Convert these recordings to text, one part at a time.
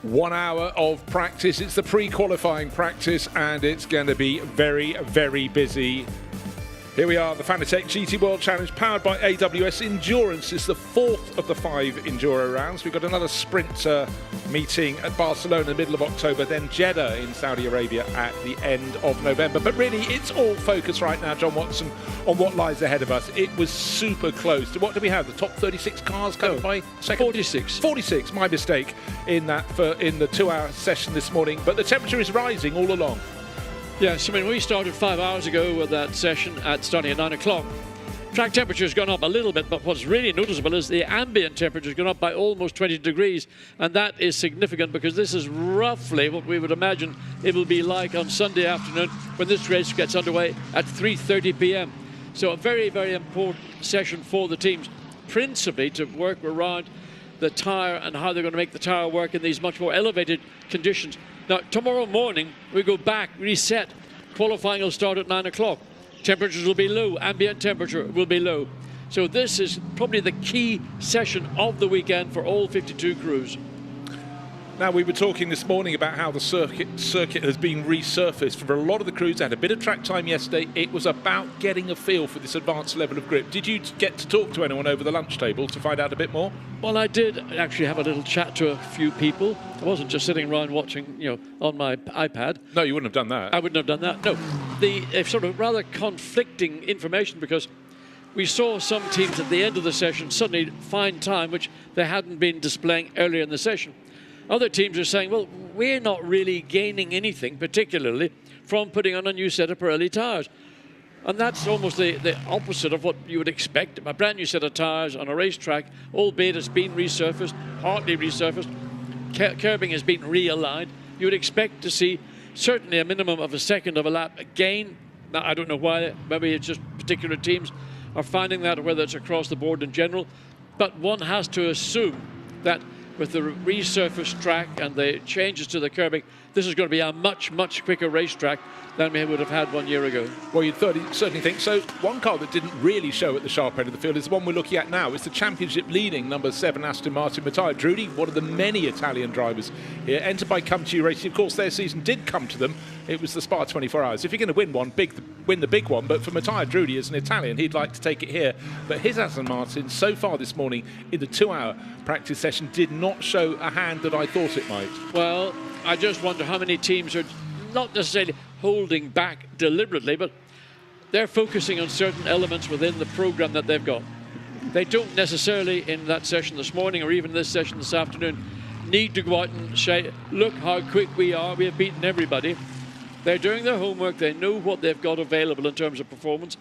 1 hour of practice. It's the pre-qualifying practice and it's going to be very, very busy. Here we are, the Fanatec GT World Challenge powered by AWS Endurance. It's the fourth of the 5 Enduro rounds. We've got another sprint meeting at Barcelona in the middle of October, then Jeddah in Saudi Arabia at the end of November. But really, it's all focused right now, John Watson, on what lies ahead of us. It was super close. What do we have? The top 36 cars covered by second? 46. 46, my mistake in that in the 2-hour session this morning. But the temperature is rising all along. Yes, I mean, we started 5 hours ago with that session starting at 9 o'clock. Track temperature has gone up a little bit, but what's really noticeable is the ambient temperature has gone up by almost 20 degrees, and that is significant because this is roughly what we would imagine it will be like on Sunday afternoon when this race gets underway at 3:30 p.m. So a very, very important session for the teams, principally to work around the tyre and how they're going to make the tyre work in these much more elevated conditions. Now, tomorrow morning, we go back, reset. Qualifying will start at 9 o'clock. Temperatures will be low. Ambient temperature will be low. So this is probably the key session of the weekend for all 52 crews. Now, we were talking this morning about how the circuit has been resurfaced. For a lot of the crews, they had a bit of track time yesterday. It was about getting a feel for this advanced level of grip. Did you get to talk to anyone over the lunch table to find out a bit more? Well, I did actually have a little chat to a few people. I wasn't just sitting around watching, on my iPad. No, you wouldn't have done that. I wouldn't have done that. No, the sort of rather conflicting information, because we saw some teams at the end of the session suddenly find time which they hadn't been displaying earlier in the session. Other teams are saying, well, we're not really gaining anything, particularly from putting on a new set of Pirelli tyres. And that's almost the opposite of what you would expect. A brand new set of tyres on a racetrack, albeit it's been resurfaced, partly resurfaced, curbing has been realigned. You would expect to see certainly a minimum of a second of a lap gain. Now, I don't know why, maybe it's just particular teams are finding that, whether it's across the board in general. But one has to assume that with the resurfaced track and the changes to the curbing, this is going to be a much, much quicker racetrack than we would have had 1 year ago. Well, you'd certainly think so. One car that didn't really show at the sharp end of the field is the one we're looking at now. It's the championship leading number 7 Aston Martin Matteo Drudi, one of the many Italian drivers here, entered by Come To You Racing. Of course, their season did come to them. It was the Spa 24 Hours. If you're going to win one, win the big one. But for Matteo Drudi, as an Italian, he'd like to take it here. But his Aston Martin, so far this morning, in the 2-hour practice session, did not show a hand that I thought it might. Well, I just wonder how many teams are not necessarily holding back deliberately, but they're focusing on certain elements within the program that they've got. They don't necessarily, in that session this morning or even this session this afternoon, need to go out and say, look how quick we are, we have beaten everybody. They're doing their homework, they know what they've got available in terms of performance.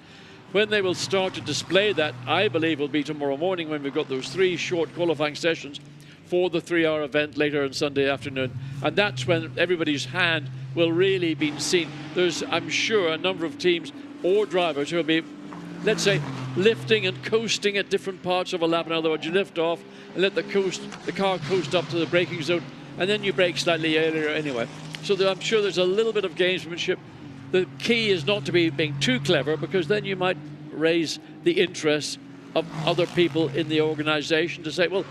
When they will start to display that, I believe, will be tomorrow morning when we've got those 3 short qualifying sessions for the 3-hour event later on Sunday afternoon. And that's when everybody's hand will really be seen. There's, I'm sure, a number of teams or drivers who will be, let's say, lifting and coasting at different parts of a lap. In other words, you lift off and let the car coast up to the braking zone, and then you brake slightly earlier anyway. So I'm sure there's a little bit of gamesmanship. The key is not to be being too clever, because then you might raise the interest of other people in the organization to say, well,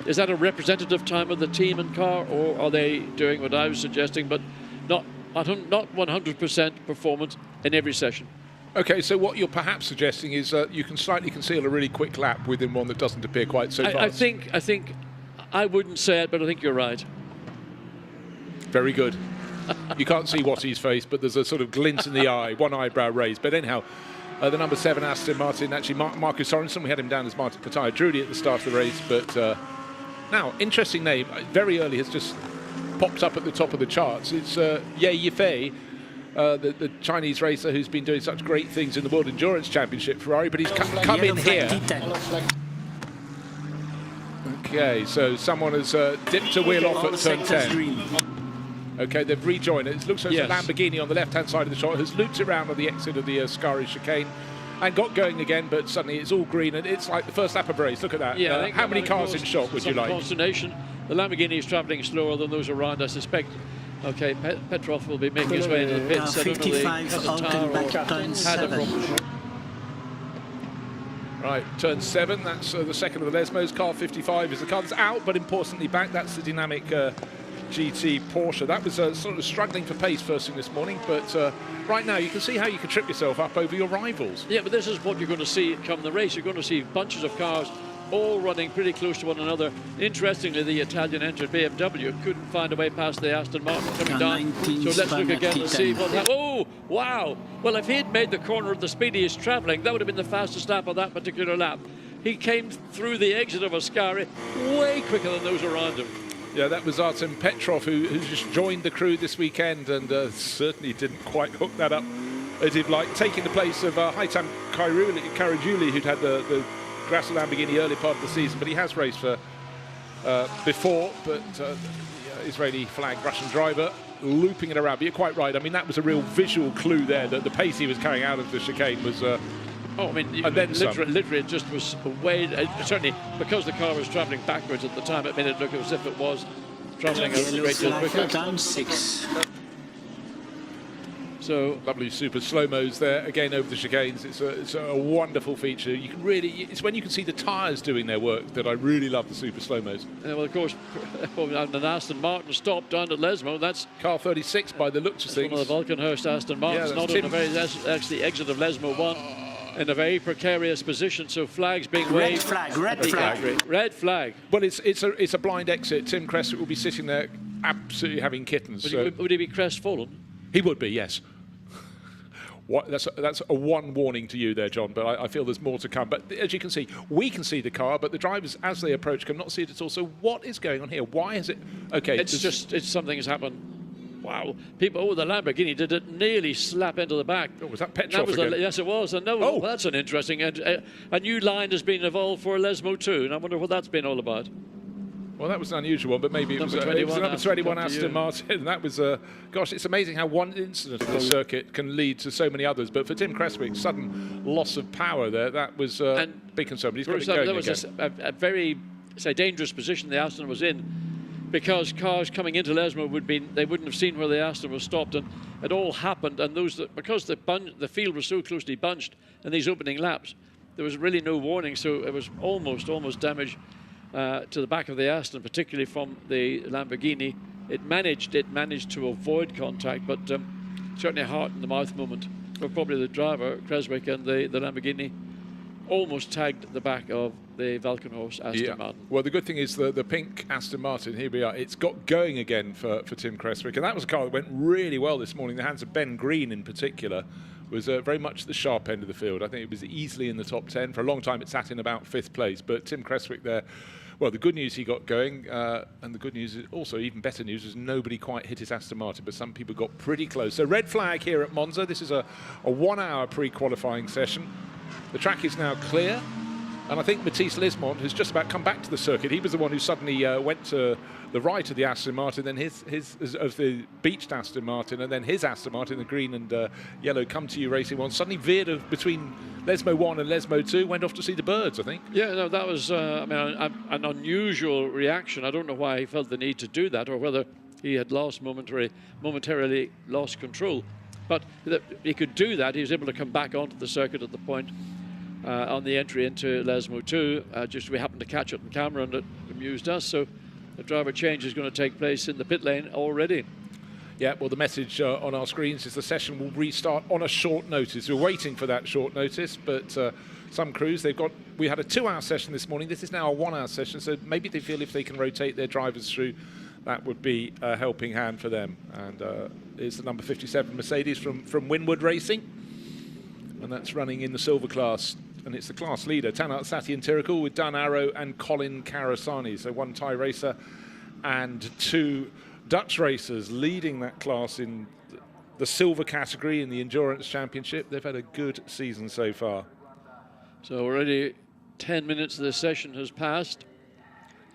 is that a representative time of the team and car, or are they doing what I was suggesting, but not 100% performance in every session? Okay, so what you're perhaps suggesting is you can slightly conceal a really quick lap within one that doesn't appear quite so fast. I think I wouldn't say it, but I think you're right. Very good. You can't see Watty's face, but there's a sort of glint in the eye, one eyebrow raised. But anyhow, the number 7 Aston Martin, actually Marcus Sorensen, we had him down as Martin Matteo Drudi at the start of the race, but now, interesting name, very early, has just popped up at the top of the charts. It's Ye Yifei, the Chinese racer who's been doing such great things in the World Endurance Championship Ferrari, but he's come in here. Okay, so someone has dipped a wheel off at turn 10. Okay, they've rejoined it. It looks like a Lamborghini on the left-hand side of the shot has looped around on the exit of the Scari chicane and got going again, but suddenly it's all green, and it's like the first lap of a race. Look at that. Yeah, how many cars in shot would you like? Consternation. The Lamborghini is travelling slower than those around, I suspect. Okay, Petrov will be making his way into the pits. I don't know whether he has a tire or had a problem. Right, turn 7, that's the second of the Lesmos. Car 55 is the car that's out, but importantly back. That's the dynamic GT Porsche. That was sort of struggling for pace first thing this morning, but right now you can see how you can trip yourself up over your rivals. Yeah, but this is what you're going to see come the race. You're going to see bunches of cars all running pretty close to one another. Interestingly, the Italian entered BMW couldn't find a way past the Aston Martin coming down. So let's look again and see what happened. Oh, wow. Well, if he'd made the corner of the speed he is travelling, that would have been the fastest lap of that particular lap. He came through the exit of Ascari way quicker than those around him. Yeah, that was Artem Petrov, who just joined the crew this weekend and certainly didn't quite hook that up as he'd like, taking the place of Haitham Karajuli, who'd had the Grasser Lamborghini early part of the season, but he has raced for before, but Israeli flag Russian driver looping it around. But you're quite right. I mean, that was a real visual clue there that the pace he was carrying out of the chicane was... Oh, I mean, and then literally it just was way, certainly because the car was travelling backwards at the time, it made it look as if it was travelling a great deal quicker. Down 6. So lovely super slow-mos there, again over the chicanes. It's a wonderful feature. You can really, it's when you can see the tyres doing their work that I really love the super slow-mos. Well, of course, an Aston Martin stopped down at Lesmo. That's car 36 by the looks of things. One of the Valkenhurst Aston Martins, Yeah, not in the very, that's actually the exit of Lesmo 1. In a very precarious position, so flags being waved. Red flag. Red flag. Well, it's a blind exit. Tim Cressett will be sitting there absolutely having kittens. Would he be crestfallen? He would be, yes. That's a one warning to you there, John, but I feel there's more to come. But as you can see, we can see the car, but the drivers, as they approach, cannot see it at all. So what is going on here? Why is it... Okay. It's something has happened. Wow. People, the Lamborghini did it nearly slap into the back. Oh, was that Petrov again? Yes, it was. And well, that's an interesting... a new line has been evolved for Lesmo 2, and I wonder what that's been all about. Well, that was an unusual one, but maybe it was number 21 Aston Martin. That was, gosh, it's amazing how one incident of the circuit can lead to so many others. But for Tim Cresswick, sudden loss of power there, that was big concern. But he's got it going there was a very, say, dangerous position the Aston was in, because cars coming into Lesmo they wouldn't have seen where the Aston was stopped, and it all happened. And because the field was so closely bunched in these opening laps, there was really no warning. So it was almost damage to the back of the Aston, particularly from the Lamborghini. It managed to avoid contact, but certainly a heart in the mouth moment for probably the driver, Creswick, and the Lamborghini almost tagged the back of the Valkenhorst Aston Martin. Well, the good thing is the pink Aston Martin, here we are, it's got going again for Tim Cresswick, and that was a car that went really well this morning. The hands of Ben Green in particular was very much the sharp end of the field. I think it was easily in the top 10. For a long time it sat in about 5th place, but Tim Cresswick there, well, the good news he got going, and the good news is also, even better news, is nobody quite hit his Aston Martin, but some people got pretty close. So red flag here at Monza. This is a 1-hour pre-qualifying session. The track is now clear, and I think Matisse Lismont has just about come back to the circuit. He was the one who suddenly went to the right of the Aston Martin, then his of the beached Aston Martin, and then his Aston Martin, the green and yellow Come To You Racing one, suddenly veered between Lesmo 1 and Lesmo 2, went off to see the birds, I think. Yeah, no, that was I mean, an unusual reaction. I don't know why he felt the need to do that, or whether he had momentarily lost control. But he could do that. He was able to come back onto the circuit at the point on the entry into Lesmo 2. Just we happened to catch it on camera, and it amused us. So the driver change is going to take place in the pit lane already. Yeah, well, the message on our screens is the session will restart on a short notice. We're waiting for that short notice, but some crews, we had a 2-hour session this morning. This is now a 1-hour session, so maybe they feel if they can rotate their drivers through, that would be a helping hand for them. And it's the number 57 Mercedes from Winwood Racing, and that's running in the silver class. And it's the class leader, Tanat Satyantirakel, with Dan Arrow and Colin Karasani. So one Thai racer and 2 Dutch racers leading that class in the silver category in the Endurance Championship. They've had a good season so far. So already 10 minutes of the session has passed.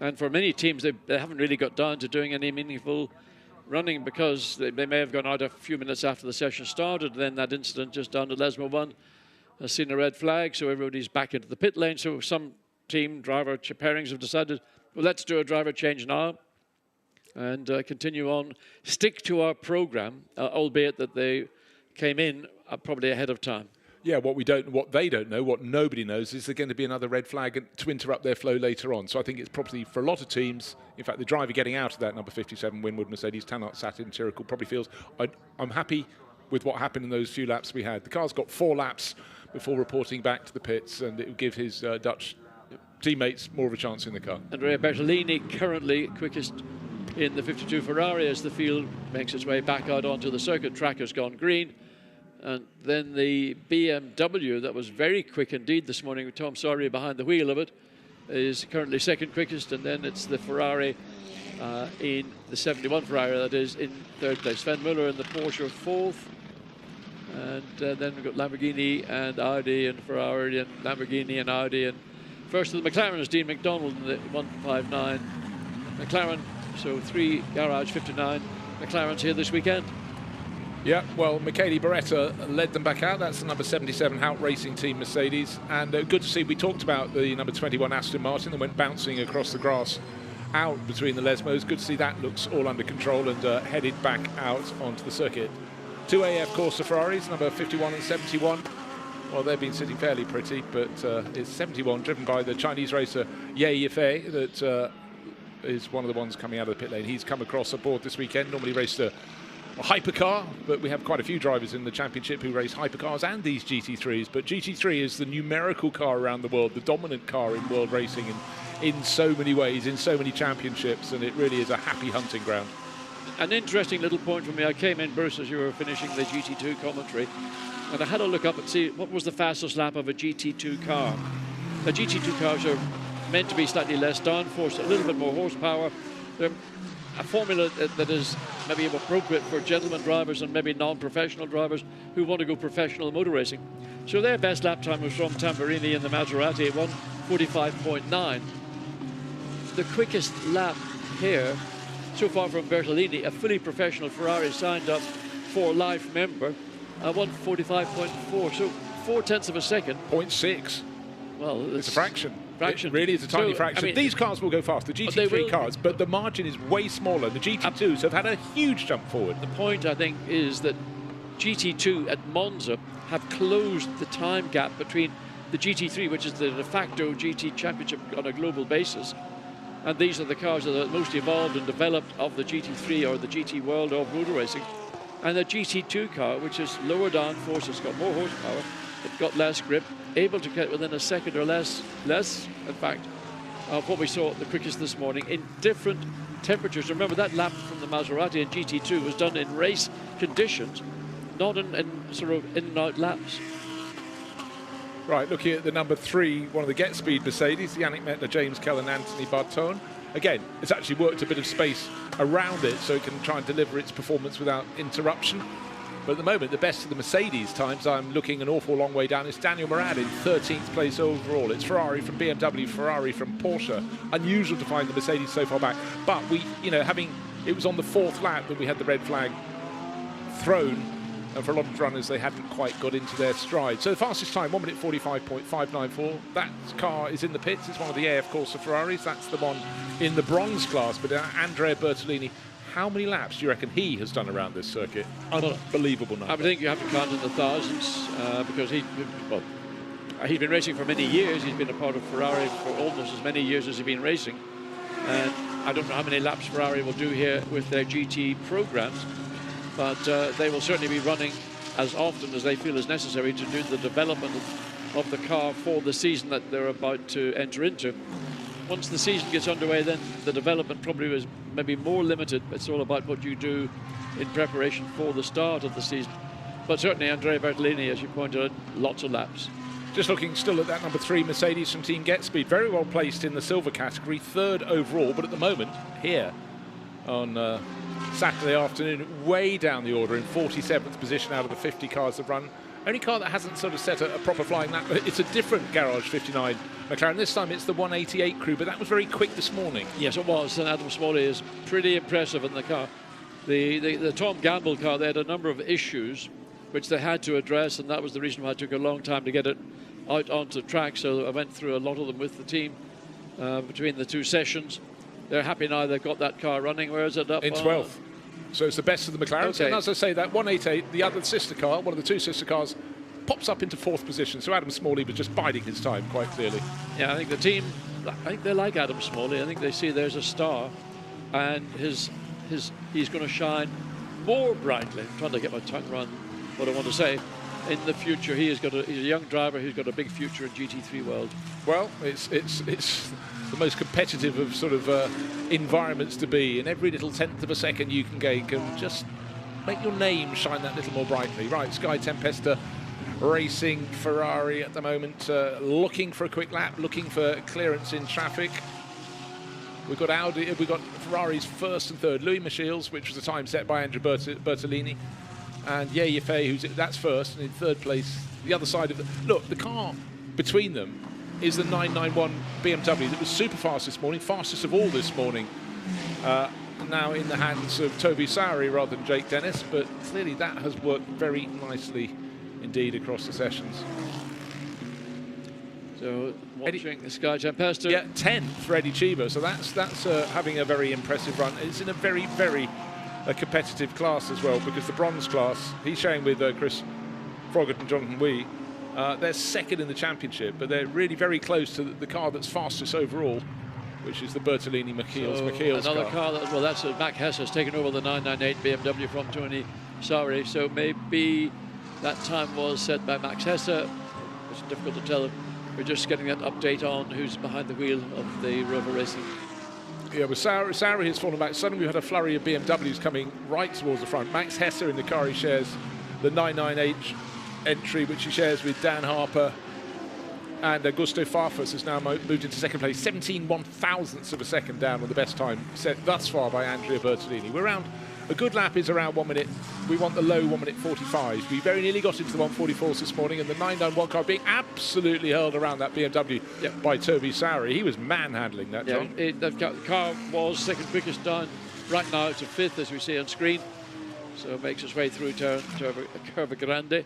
And for many teams, they haven't really got down to doing any meaningful running, because they may have gone out a few minutes after the session started. Then that incident just down to Lesmo 1 has seen a red flag, so everybody's back into the pit lane. So some team driver pairings have decided, well, let's do a driver change now and continue on, stick to our program, albeit that they came in probably ahead of time. Yeah, what they don't know, what nobody knows, is there going to be another red flag to interrupt their flow later on. So I think it's probably for a lot of teams. In fact, the driver getting out of that number 57 Winwood Mercedes, Tanat Satin Tiracle, probably feels I'm happy with what happened in those few laps we had. The car's got 4 laps before reporting back to the pits, and it will give his Dutch teammates more of a chance in the car. Andrea Bertolini currently quickest in the 52 Ferrari as the field makes its way back out onto the circuit. Track has gone green. And then the BMW, that was very quick indeed this morning with Tom Sawyer behind the wheel of it, is currently second quickest. And then it's the Ferrari in the 71 Ferrari that is in third place. Sven Muller in the Porsche fourth. And then we've got Lamborghini and Audi and Ferrari and Lamborghini and Audi. And first of the McLaren is Dean McDonald in the 159 McLaren. So 3 Garage 59 McLarens here this weekend. Yeah, well, Michele Beretta led them back out. That's the number 77 Hout Racing Team Mercedes. And good to see, we talked about the number 21 Aston Martin that went bouncing across the grass out between the Lesmos. Good to see that looks all under control and headed back out onto the circuit. 2 AF Corsa Ferraris, number 51 and 71. Well, they've been sitting fairly pretty, but it's 71, driven by the Chinese racer Ye Yifei, that is one of the ones coming out of the pit lane. He's come across aboard this weekend, normally raced a hypercar, but we have quite a few drivers in the championship who race hypercars and these GT3s. But GT3 is the numerical car around the world, the dominant car in world racing in so many ways, in so many championships, and it really is a happy hunting ground. An interesting little point for me. I came in, Bruce, as you were finishing the GT2 commentary, and I had a look up and see what was the fastest lap of a GT2 car. The GT2 cars are meant to be slightly less downforce, a little bit more horsepower. They're a formula that is maybe appropriate for gentleman drivers and maybe non-professional drivers who want to go professional motor racing. So their best lap time was from Tamburini in the Maserati at 1:45.9. The quickest lap here so far from Bertolini, a fully professional Ferrari signed up for life member, at 1:45.4. So 0.4 of a second. 0.6. Well, it's a fraction. It really is a tiny fraction. I mean, these cars will go fast, the GT3 cars, but the margin is way smaller. The GT2s have had a huge jump forward. The point, I think, is that GT2 at Monza have closed the time gap between the GT3, which is the de facto GT championship on a global basis, and these are the cars that are most evolved and developed of the GT3 or the GT world of motor racing. And the GT2 car, which is lower downforce, it's got more horsepower, it's got less grip, able to get within a second or less, in fact, of what we saw at the quickest this morning in different temperatures. Remember, that lap from the Maserati in GT2 was done in race conditions, not in sort of in and out laps. Right, looking at the number 3, one of the Get Speed Mercedes, Yannick Mettler, James Kell and Anthony Bartone. Again, it's actually worked a bit of space around it so it can try and deliver its performance without interruption. But at the moment, the best of the Mercedes times, I'm looking an awful long way down, is Daniel Morad in 13th place overall. It's Ferrari from BMW, Ferrari from Porsche. Unusual to find the Mercedes so far back. But we, it was on the 4th lap that we had the red flag thrown. And for a lot of runners, they hadn't quite got into their stride. So the fastest time, 1 minute 45.594. That car is in the pits. It's one of the AF Corsa Ferraris. That's the one in the bronze class. But Andrea Bertolini, how many laps do you reckon he has done around this circuit? Unbelievable number. I think you have to count in the thousands because he's been racing for many years. He's been a part of Ferrari for almost as many years as he's been racing. And I don't know how many laps Ferrari will do here with their GT programs, but they will certainly be running as often as they feel is necessary to do the development of the car for the season that they're about to enter into. Once the season gets underway, then the development probably is maybe more limited. It's all about what you do in preparation for the start of the season. But certainly Andrea Bertolini, as you pointed out, lots of laps. Just looking still at that number 3 Mercedes from Team Get Speed, very well placed in the silver category, 3rd overall, but at the moment here on Saturday afternoon, way down the order in 47th position out of the 50 cars that run. Only car that hasn't sort of set a proper flying lap. It's a different Garage 59 McLaren. This time it's the 188 crew, but that was very quick this morning. Yes, it was. And Adam Smalley is pretty impressive in the car. The Tom Gamble car, they had a number of issues which they had to address, and that was the reason why it took a long time to get it out onto track. So I went through a lot of them with the team between the 2 sessions. They're happy now they've got that car running. Where is it up? In 12th. So it's the best of the McLarens. Okay. And as I say, that 188, the other sister car, one of the 2 sister cars, pops up into 4th position. So Adam Smalley was just biding his time quite clearly. Yeah, I think the team, I think they like Adam Smalley. I think they see there's a star, and he's going to shine more brightly. I'm trying to get my tongue around what I want to say. In the future, he's a young driver who's got a big future in GT3 world. Well, it's the most competitive of sort of environments to be, and every little tenth of a second you can gain can just make your name shine that little more brightly. Right, Sky Tempesta racing Ferrari at the moment, looking for a quick lap, looking for clearance in traffic. We've got Ferrari's 1st and 3rd, Louis Michels, which was a time set by Andrea Bertolini, and Ye Yifei, that's 1st, and in 3rd place, the other side of the car between them is the 991 BMW that was super fast this morning, fastest of all this morning. Now in the hands of Toby Sowery rather than Jake Dennis, but clearly that has worked very nicely indeed across the sessions. So watching the Sky Tempesta. Yeah, 10th for Eddie Cheever, so that's having a very impressive run. It's in a very, very competitive class as well, because the bronze class, he's showing with Chris Froggatt and Jonathan Wee, they're 2nd in the championship, but they're really very close to the car that's fastest overall, which is the Bertolini Michels another car that's Mac Hess has taken over the 998 BMW from Tony Sowery, so maybe that time was set by Max Hesse. It's difficult to tell. We're just getting that update on who's behind the wheel of the Rover Racing. Yeah, well, Sowery has fallen back. Suddenly we've had a flurry of BMWs coming right towards the front. Max Hesse in the car, he shares the 998 entry, which he shares with Dan Harper, and Augusto Farfus has now moved into 2nd place, 17/1000ths of a second down on the best time set thus far by Andrea Bertolini. We're around, a good lap is around 1 minute. We want the low 1 minute 45. We very nearly got into the 144s this morning, and the 991 car being absolutely hurled around that BMW by Toby Sowery. He was manhandling that, John. The car was 2nd quickest down right now to 5th, as we see on screen. So it makes its way through to Curva Grande.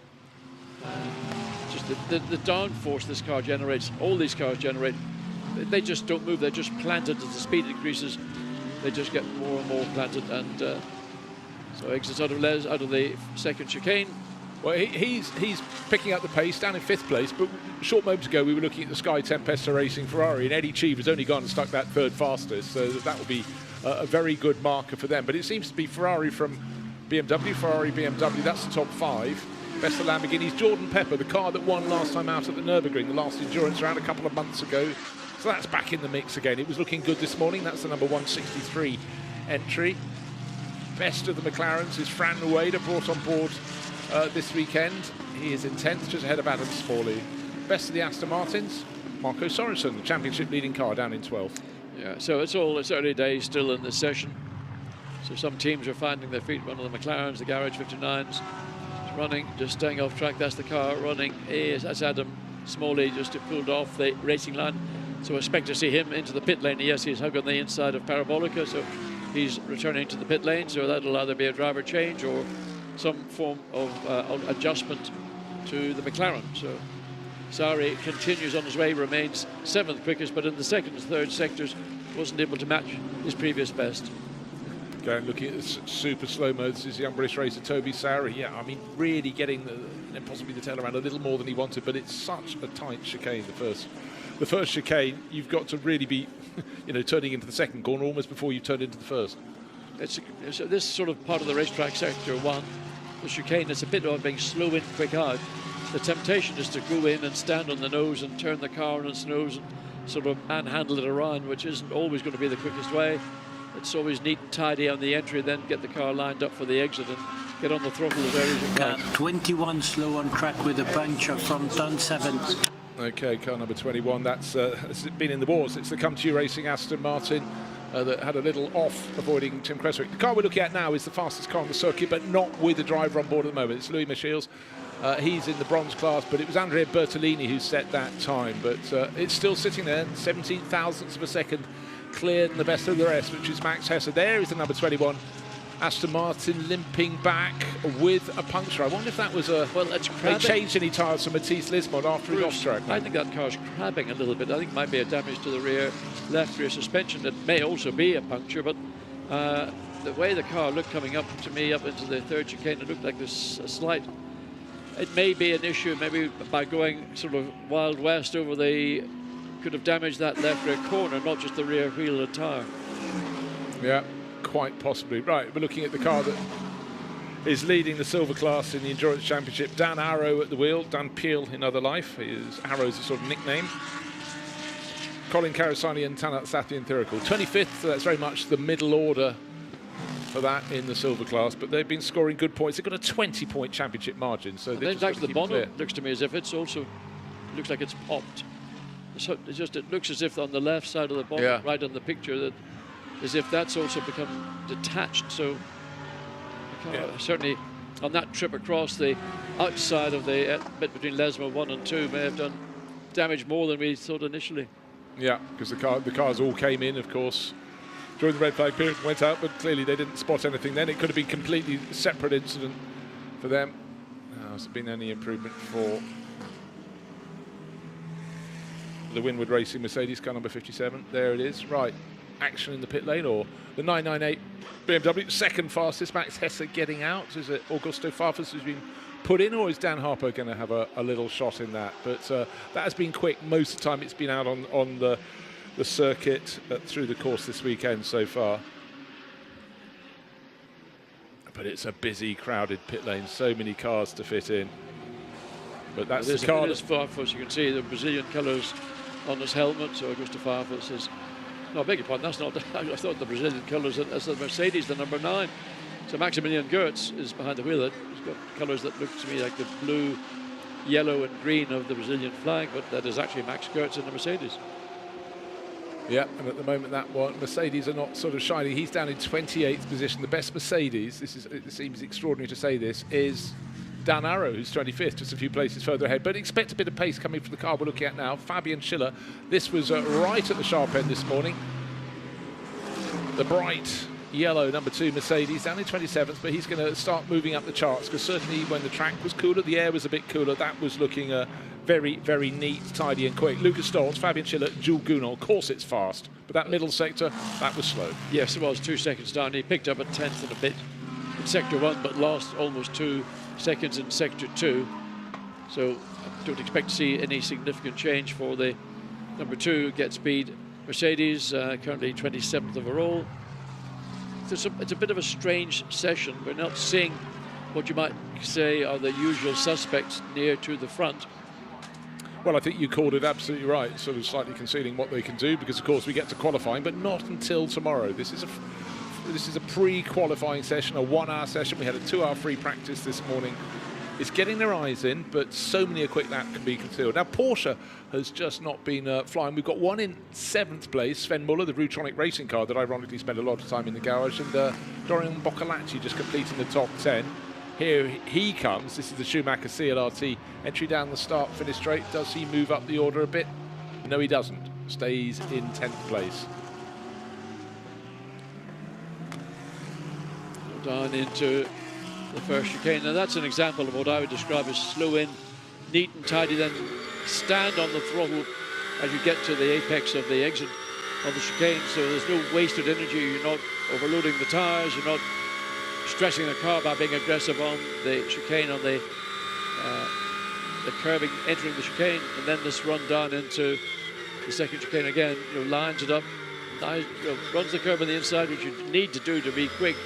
Just the downforce this car generates, all these cars generate, they just don't move. They're just planted. As the speed increases, they just get more and more planted, and so exits out of the 2nd chicane. Well, he's picking up the pace down in 5th place, but a short moment ago we were looking at the Sky Tempesta Racing Ferrari, and Eddie Cheever's only gone and stuck that 3rd fastest, so that will be a very good marker for them. But it seems to be Ferrari from BMW, Ferrari, BMW, that's the top 5. Best of Lamborghinis. Jordan Pepper, the car that won last time out at the Nürburgring, the last endurance round a couple of months ago. So that's back in the mix again. It was looking good this morning. That's the number 163 entry. Best of the McLarens is Fran Rueda, brought on board this weekend. He is in 10th, just ahead of Adam Smalley. Best of the Aston Martins, Marco Sorensen, the championship leading car, down in 12th. Yeah, so it's early days still in this session. So some teams are finding their feet. One of the McLarens, the Garage 59s, running, just staying off track. That's the car running. That's Adam Smalley, just pulled off the racing line. So I expect to see him into the pit lane. Yes, he's hugging the inside of Parabolica, so he's returning to the pit lane. So that'll either be a driver change or some form of adjustment to the McLaren. So Sowery continues on his way, remains 7th quickest, but in the 2nd and 3rd sectors wasn't able to match his previous best. Going looking at the super slow mode, this is young British racer Toby Sowery. Yeah, I mean, really getting possibly the tail around a little more than he wanted, but it's such a tight chicane. The first chicane, you've got to really be, turning into the 2nd corner almost before you turn into the 1st. It's this sort of part of the racetrack, sector 1, the chicane. It's a bit about being slow in, quick out. The temptation is to go in and stand on the nose and turn the car on its nose and sort of manhandle it around, which isn't always going to be the quickest way. It's always neat and tidy on the entry, then get the car lined up for the exit and get on the throttle as early as you can. 21 slow on track with a puncture from turn 7. Okay, car number 21, that's been in the wars. It's the Come To You Racing Aston Martin that had a little off, avoiding Tim Creswick. The car we're looking at now is the fastest car on the circuit, but not with a driver on board at the moment. It's Louis Michels. He's in the bronze class, but it was Andrea Bertolini who set that time. But it's still sitting there, 17,000ths of a second cleared and the best of the rest, which is Max Hesse. There is the number 21 Aston Martin limping back with a puncture. I wonder if that was they changed any tyres for Matisse Lismond after he off track. I think that car's crabbing a little bit. I think it might be a damage to the left rear suspension. It may also be a puncture, but the way the car looked coming up to me up into the 3rd chicane, it looked like there's a slight it may be an issue. Maybe by going sort of Wild West over the, could have damaged that left rear corner, not just the rear wheel and tyre. Yeah, quite possibly. Right, we're looking at the car that is leading the silver class in the Endurance Championship. Dan Arrow at the wheel, Dan Peel in other life. Arrow's a sort of nickname. Colin Karasani and Tanat Sathyanthirikul. 25th, so that's very much the middle order for that in the silver class, but they've been scoring good points. They've got a 20-point championship margin, so then back to the bonnet, looks to me as if it's also, looks like it's popped. So it looks as if on the left side of the bonnet, right on the picture, that as if that's also become detached. So certainly on that trip across the outside of the bit between Lesmo 1 and 2 may have done damage more than we thought initially. Yeah, because the cars all came in, of course, during the red flag period, went out, but clearly they didn't spot anything then. It could have been completely separate incident for them. Has there been any improvement for the Winward Racing Mercedes car number 57? There it is. Right, action in the pit lane, or the 998 BMW, second fastest. Max Hesse getting out. Is it Augusto Farfus who's been put in, or is Dan Harper going to have a little shot in that? But that has been quick. Most of the time it's been out on the circuit through the course this weekend so far. But it's a busy, crowded pit lane. So many cars to fit in. But that's the car. It is Farfus. You can see the Brazilian colours on his helmet. So Augusto Farfus is... No, I beg your pardon, that's not... I thought the Brazilian colours, that's the Mercedes, the number 9. So Maximilian Goertz is behind the wheel. He's got colours that look to me like the blue, yellow and green of the Brazilian flag, but that is actually Max Goertz in the Mercedes. Yeah, and at the moment that one, Mercedes are not sort of shining. He's down in 28th position. The best Mercedes, it seems extraordinary to say this, is Dan Arrow, who's 25th, just a few places further ahead. But expect a bit of pace coming from the car we're looking at now. Fabian Schiller. This was right at the sharp end this morning. The bright yellow number 2 Mercedes down in 27th, but he's going to start moving up the charts, because certainly when the track was cooler, the air was a bit cooler, that was looking very, very neat, tidy and quick. Lucas Stoltz, Fabian Schiller, Jules Gounod. Of course it's fast, but that middle sector, that was slow. Yes, it was 2 seconds down. He picked up a 10th and a bit in sector 1, but lost almost 2 seconds in sector 2. So I don't expect to see any significant change for the number 2 Get Speed Mercedes, currently 27th overall. It's a bit of a strange session. We're not seeing what you might say are the usual suspects near to the front. Well, I think you called it absolutely right, sort of slightly concealing what they can do, because of course we get to qualifying, but not until tomorrow. This is a pre-qualifying session, a 1-hour session. We had a 2-hour free practice this morning. It's getting their eyes in, but so many a quick lap can be concealed. Now, Porsche has just not been flying. We've got one in 7th place, Sven Muller, the Rutronic racing car that ironically spent a lot of time in the garage, and Dorian Boccolacci just completing the top 10. Here he comes. This is the Schumacher CLRT entry down the start-finish straight. Does he move up the order a bit? No, he doesn't. Stays in 10th place. Down into the first chicane. Now that's an example of what I would describe as slow in, neat and tidy, then stand on the throttle as you get to the apex of the exit of the chicane, so there's no wasted energy. You're not overloading the tyres, you're not stressing the car by being aggressive on the chicane, on the curving, entering the chicane, and then this run down into the second chicane again, lines it up, runs the curve on the inside, which you need to do to be quick.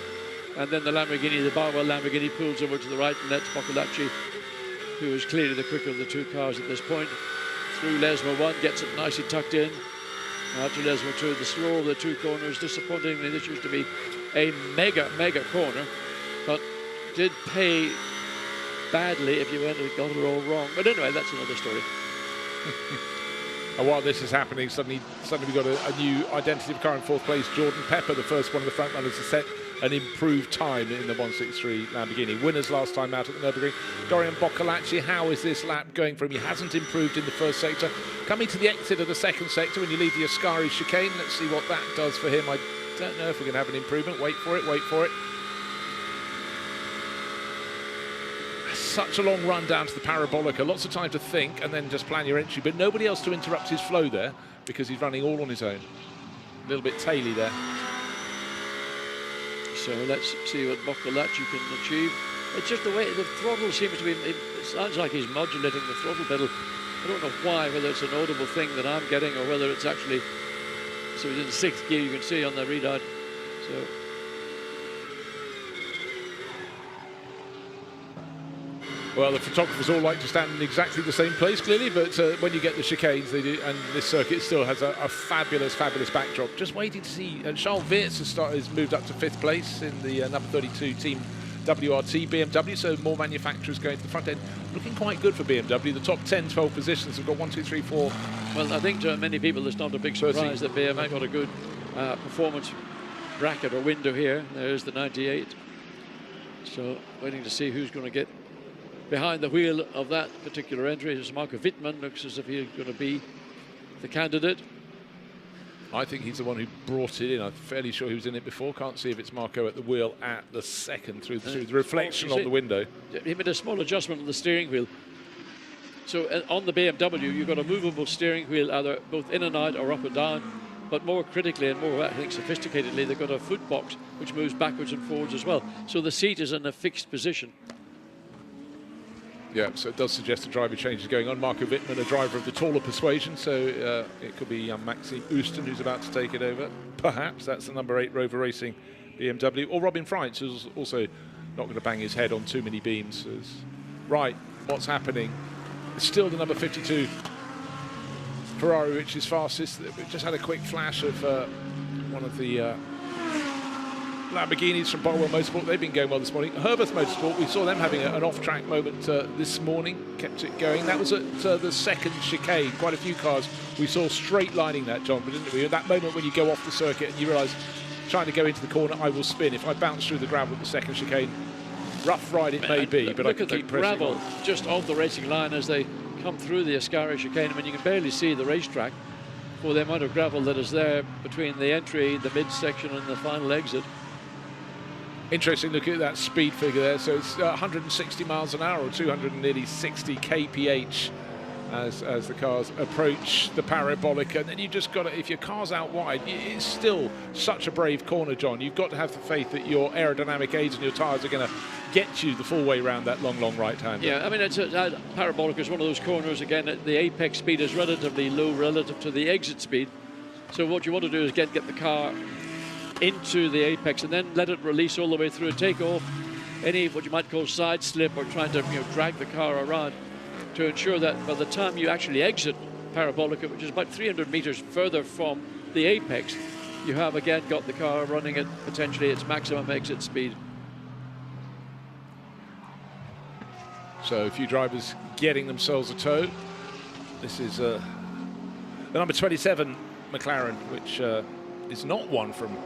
And then the Lamborghini, the Barwell Lamborghini, pulls over to the right and lets Boccolacci, who is clearly the quicker of the 2 cars at this point, through Lesmo 1, gets it nicely tucked in. Out to Lesmo 2, the slow of the 2 corners. Disappointingly, this used to be a mega corner, but did pay badly if you went and got it all wrong. But anyway, that's another story. And while this is happening, suddenly we've got a new identity of car in 4th place, Jordan Pepper, the first one of the front runners to set an improved time in the 163 Lamborghini. Winners last time out at the Nürburgring. Dorian Boccolacci, how is this lap going for him? He hasn't improved in the first sector. Coming to the exit of the second sector, when you leave the Ascari chicane, let's see what that does for him. I don't know if we're going to have an improvement. Wait for it. Such a long run down to the Parabolica. Lots of time to think and then just plan your entry, but nobody else to interrupt his flow there because he's running all on his own. A little bit taily there. So let's see what Boccolacci can achieve. It's just the way the throttle seems to be. It sounds like he's modulating the throttle pedal. I don't know why, whether it's an audible thing that I'm getting or whether it's actually. So he's in 6th gear, you can see on the readout. So. Well, the photographers all like to stand in exactly the same place, clearly, but when you get the chicanes, they do, and this circuit still has a fabulous, fabulous backdrop. Just waiting to see, Charles Wirtz has moved up to 5th place in the number 32 team WRT BMW, so more manufacturers going to the front end. Looking quite good for BMW. The top 10, 12 positions have got 1, 2, 3, 4. Well, I think to many people it's not a big surprise that BMW got a good performance bracket or window here. There's the 98. So waiting to see who's going to get behind the wheel of that particular entry. Is Marco Wittmann. Looks as if he's going to be the candidate. I think he's the one who brought it in. I'm fairly sure he was in it before. Can't see if it's Marco at the wheel at the second through the reflection of the window. He made a small adjustment on the steering wheel. So on the BMW, you've got a movable steering wheel, either both in and out or up and down. But more critically and more, I think, sophisticatedly, they've got a foot box which moves backwards and forwards as well. So the seat is in a fixed position. Yeah, so it does suggest a driver change is going on. Marco Wittmann, a driver of the taller persuasion, so it could be Maxime Ouston who's about to take it over. Perhaps that's the number 8 Rover Racing BMW, or Robin Freitz, who's also not going to bang his head on too many beams. Right, what's happening? It's still the number 52 Ferrari, which is fastest. We've just had a quick flash of one of the Lamborghinis from Barwell Motorsport. They've been going well this morning. Herbert Motorsport, we saw them having an off-track moment this morning, kept it going. That was at the second chicane. Quite a few cars we saw straight lining that, John, but didn't we? At that moment when you go off the circuit and you realise, trying to go into the corner, I will spin. If I bounce through the gravel at the second chicane, rough ride it may be, but I can keep pressing on. Look at the gravel just off the racing line as they come through the Ascari chicane. I mean, you can barely see the racetrack for the amount of gravel that is there between the entry, the midsection and the final exit. Interesting, look at that speed figure there. So it's 160 miles an hour or 260 kph as the cars approach the parabolic. And then you just got to, if your car's out wide, it's still such a brave corner, John. You've got to have the faith that your aerodynamic aids and your tyres are going to get you the full way around that long, long right-hand. Yeah, I mean, it's parabolic is one of those corners, again, the apex speed is relatively low relative to the exit speed. So what you want to do is get the car into the apex and then let it release all the way through and take off any what you might call side slip or trying to drag the car around to ensure that by the time you actually exit Parabolica, which is about 300 meters further from the apex, you have again got the car running at potentially its maximum exit speed. So a few drivers getting themselves a tow. This is the number 27 McLaren, which is not one from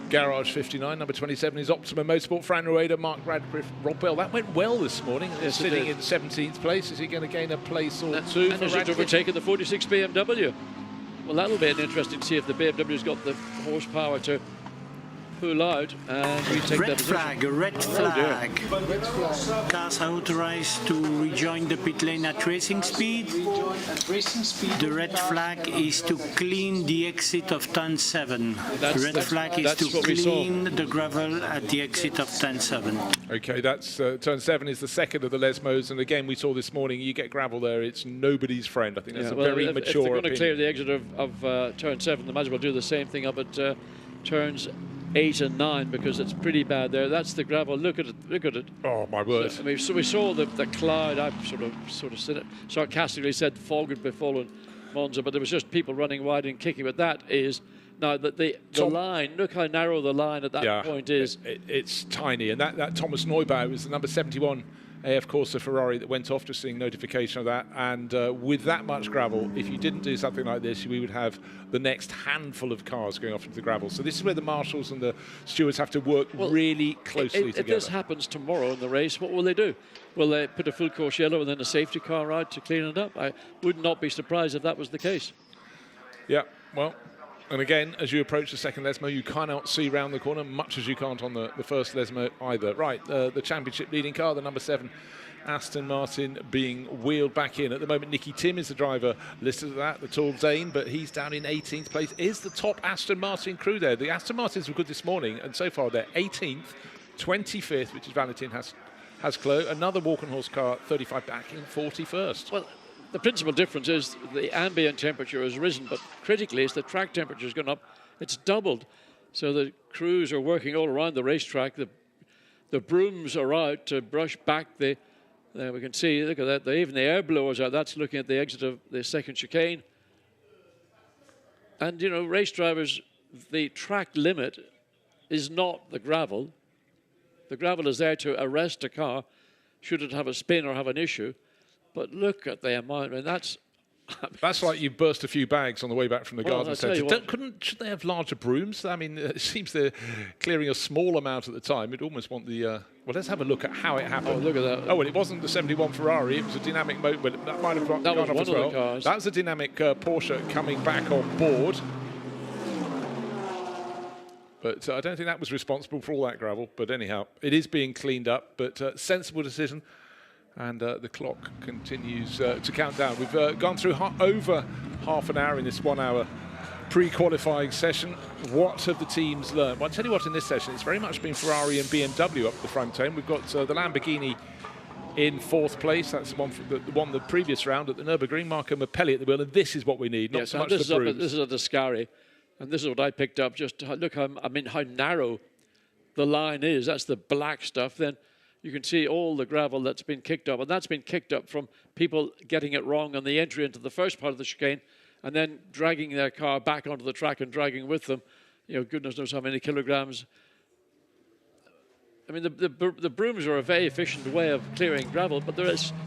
Garage 59. Number 27 is Optima Motorsport. Fran Rueda, Mark Radcliffe, Rob Bell. That went well this morning. Yes, sitting in 17th place. Is he going to gain a place or two? And has it overtaken the 46 BMW? Well, that'll be interesting to see if the BMW's got the horsepower to pull out and retake red that flag, a red flag. Cars are authorized to rejoin the pit lane at racing speed. The red flag is to clean the exit of turn 7. The red flag is to clean the gravel at the exit of turn 7. Okay, that's turn 7 is the second of the Lesmos, and again we saw this morning, you get gravel there, it's nobody's friend. I think that's a very mature if they're going opinion. to clear the exit of turn 7, they might as well do the same thing up at turns 8 and 9 because it's pretty bad there. That's the gravel. Look at it. Look at it. Oh my word! So, I mean, so we saw the cloud. I sort of said it, sarcastically said fog had befallen Monza, but there was just people running wide and kicking. But that is now that the line. Look how narrow the line at that point is. It's tiny, and that Thomas Neubauer was the number 71 AF Corsa Ferrari that went off, just seeing notification of that. And with that much gravel, if you didn't do something like this, we would have the next handful of cars going off into the gravel. So this is where the marshals and the stewards have to work really closely together. If this happens tomorrow in the race, what will they do? Will they put a full course yellow and then a safety car out to clean it up? I would not be surprised if that was the case. Yeah, well, and again, as you approach the second Lesmo, you cannot see round the corner, much as you can't on the first Lesmo either. Right, the championship leading car, the number 7 Aston Martin, being wheeled back in. At the moment, Nicky Tim is the driver listed at that, the tall Zane, but he's down in 18th place. Is the top Aston Martin crew there? The Aston Martins were good this morning, and so far they're 18th, 25th, which is Valentin has Clo. Another walk and horse car, 35 back in 41st. Well, the principal difference is the ambient temperature has risen, but critically, as the track temperature has gone up, it's doubled. So the crews are working all around the racetrack. The brooms are out to brush back the. There we can see, look at that, even the air blowers are. That's looking at the exit of the second chicane. And, you know, race drivers, the track limit is not the gravel. The gravel is there to arrest a car should it have a spin or have an issue. But look at the amount, and that's... That's like you burst a few bags on the way back from the garden centre. Should they have larger brooms? I mean, it seems they're clearing a small amount at the time. You'd almost want the... well, let's have a look at how it happened. Oh, look at that. Oh, well, it wasn't the 71 Ferrari. It was a dynamic motor. But that might have gone off as well. The cars. That was a dynamic Porsche coming back on board. But I don't think that was responsible for all that gravel. But anyhow, it is being cleaned up. But sensible decision. And the clock continues to count down. We've gone through over half an hour in this 1 hour pre-qualifying session. What have the teams learned? Well, I'll tell you what, in this session, it's very much been Ferrari and BMW up the front end. We've got the Lamborghini in 4th place. That's the one the previous round at the Nürburgring. Marco Mappelli at the wheel, and this is what we need, not so much the brooms. This is a Descari, and this is what I picked up. Just look how narrow the line is. That's the black stuff. Then you can see all the gravel that's been kicked up, and that's been kicked up from people getting it wrong on the entry into the first part of the chicane, and then dragging their car back onto the track and dragging with them, you know, goodness knows how many kilograms. I mean, the brooms are a very efficient way of clearing gravel, but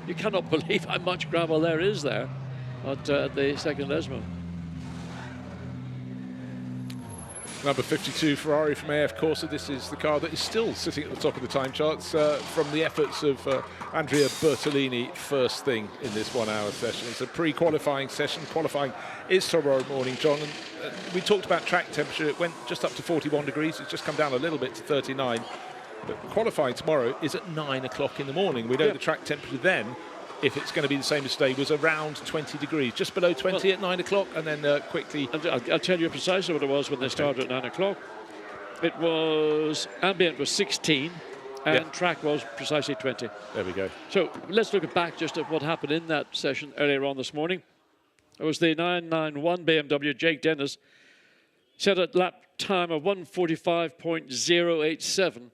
you cannot believe how much gravel there is there at the second Lesmo. Number 52 Ferrari from AF Corsa. This is the car that is still sitting at the top of the time charts from the efforts of Andrea Bertolini first thing in this 1 hour session. It's a pre-qualifying session. Qualifying is tomorrow morning, John. And, we talked about track temperature. It went just up to 41 degrees. It's just come down a little bit to 39. But qualifying tomorrow is at 9 o'clock in the morning. We know the track temperature then, if it's going to be the same as today, was around 20 degrees, just below 20 at 9 o'clock, and then quickly... I'll tell you precisely what it was when they started at 9 o'clock. It was, ambient was 16, and track was precisely 20. There we go. So let's look back just at what happened in that session earlier on this morning. It was the 991 BMW, Jake Dennis, set a lap time of 1:45.087.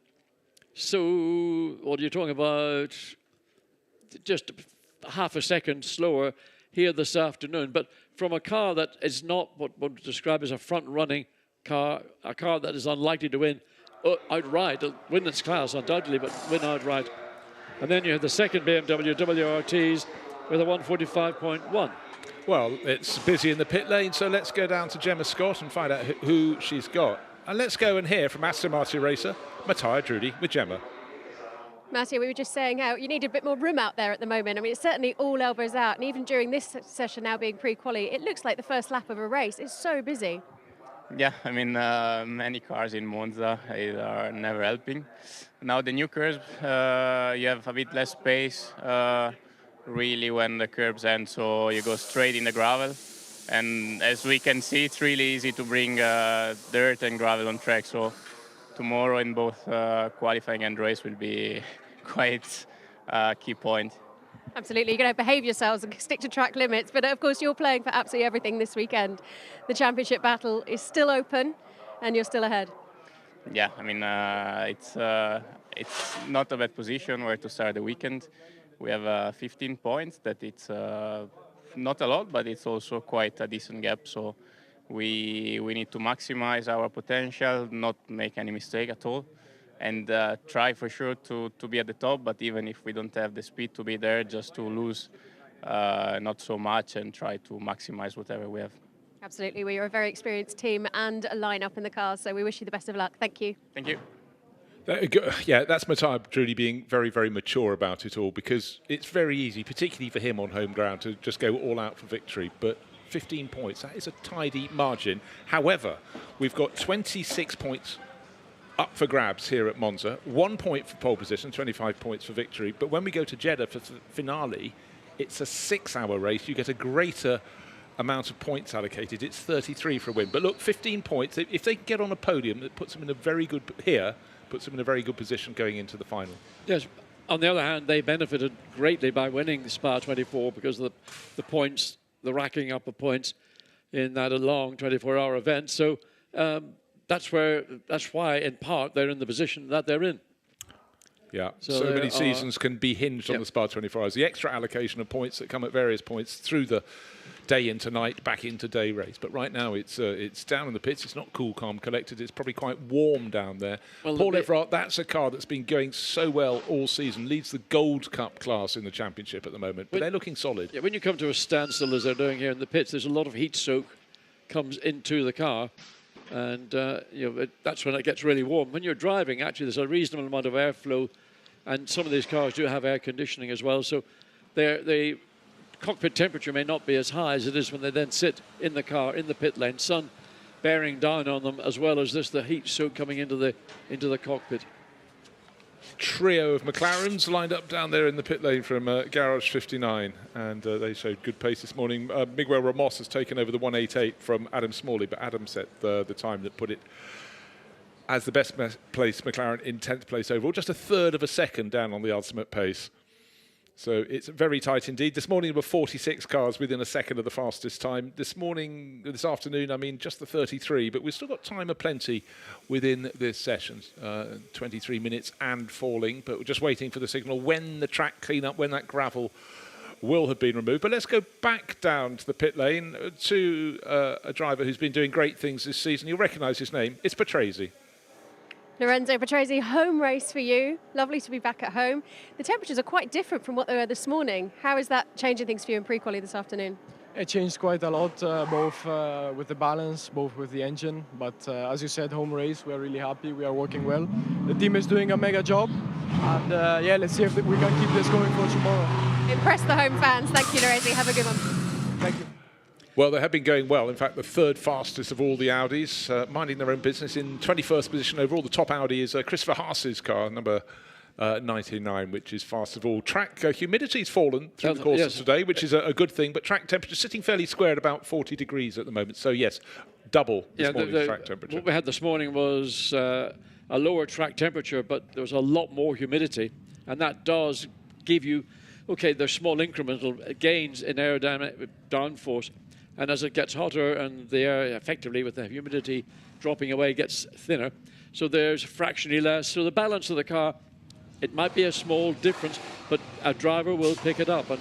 So what are you talking about? Just half a second slower here this afternoon, but from a car that is not what one would describe as a front-running car, a car that is unlikely to win outright, win its class undoubtedly, but win outright. And then you have the second BMW WRTs with a 1:45.1. Well, it's busy in the pit lane, so let's go down to Gemma Scott and find out who she's got. And let's go and hear from Aston Martin racer Matthias Drudy with Gemma. Mattia, we were just saying how you need a bit more room out there at the moment. I mean, it's certainly all elbows out, and even during this session now being pre-quali, it looks like the first lap of a race. It's so busy. Yeah, I mean, many cars in Monza are never helping. Now the new curves, you have a bit less space, really, when the curbs end, so you go straight in the gravel. And as we can see, it's really easy to bring dirt and gravel on track. So tomorrow in both qualifying and race will be quite a key point. Absolutely, you're going to behave yourselves and stick to track limits, but of course you're playing for absolutely everything this weekend. The championship battle is still open and you're still ahead. Yeah, I mean, it's not a bad position where to start the weekend. We have 15 points, that it's not a lot, but it's also quite a decent gap. So we need to maximize our potential, not make any mistake at all, and try for sure to be at the top. But even if we don't have the speed to be there, just to lose not so much and try to maximize whatever we have. Absolutely, we are a very experienced team and a line-up in the cars, so we wish you the best of luck. Thank you. Thank you. Yeah, that's Matthias Drudy being very, very mature about it all, because it's very easy, particularly for him on home ground, to just go all out for victory. But 15 points, that is a tidy margin. However, we've got 26 points up for grabs here at Monza, 1 point for pole position, 25 points for victory. But when we go to Jeddah for the finale, it's a 6-hour race. You get a greater amount of points allocated. It's 33 for a win. But look, 15 points. If they can get on a podium, that puts them in a very good position going into the final. Yes, on the other hand, they benefited greatly by winning Spa 24 because of the points, the racking up of points in that long 24-hour event. So that's why, in part, they're in the position that they're in. Yeah, so many seasons can be hinged on the Spa 24 hours. The extra allocation of points that come at various points through the day into night, back into day race. But right now it's down in the pits. It's not cool, calm, collected. It's probably quite warm down there. Well, Paul Everard, that's a car that's been going so well all season. Leads the Gold Cup class in the championship at the moment. But they're looking solid. Yeah, when you come to a standstill, as they're doing here in the pits, there's a lot of heat soak comes into the car. And that's when it gets really warm. When you're driving, actually, there's a reasonable amount of airflow. And some of these cars do have air conditioning as well. So the cockpit temperature may not be as high as it is when they then sit in the car, in the pit lane, sun bearing down on them, as well as the heat soak coming into the cockpit. Trio of McLarens lined up down there in the pit lane from Garage 59, and they showed good pace this morning. Miguel Ramos has taken over the 188 from Adam Smalley, but Adam set the time that put it as the best placed McLaren in 10th place overall, just a third of a second down on the ultimate pace. So it's very tight indeed. This morning there were 46 cars within a second of the fastest time. This afternoon, I mean, just the 33, but we've still got time aplenty within this session. 23 minutes and falling, but we're just waiting for the signal when the track clean-up, when that gravel will have been removed. But let's go back down to the pit lane to a driver who's been doing great things this season. You'll recognise his name. It's Patrese. Lorenzo Patrese, home race for you. Lovely to be back at home. The temperatures are quite different from what they were this morning. How is that changing things for you in pre-quali this afternoon? It changed quite a lot, both with the balance, both with the engine. But as you said, home race, we are really happy. We are working well. The team is doing a mega job. And let's see if we can keep this going for tomorrow. Impress the home fans. Thank you, Lorenzo. Have a good one. Thank you. Well, they have been going well. In fact, the third fastest of all the Audis, minding their own business. In 21st position overall, the top Audi is Christopher Haas's car, number 99, which is fast of all. Track humidity's fallen through the course of today, which is a good thing, but track temperature sitting fairly square at about 40 degrees at the moment. So, yes, double this morning's track temperature. What we had this morning was a lower track temperature, but there was a lot more humidity, and that does give you, there's small incremental gains in aerodynamic downforce. And as it gets hotter and the air effectively with the humidity dropping away gets thinner, so there's fractionally less. So the balance of the car, it might be a small difference, but a driver will pick it up. And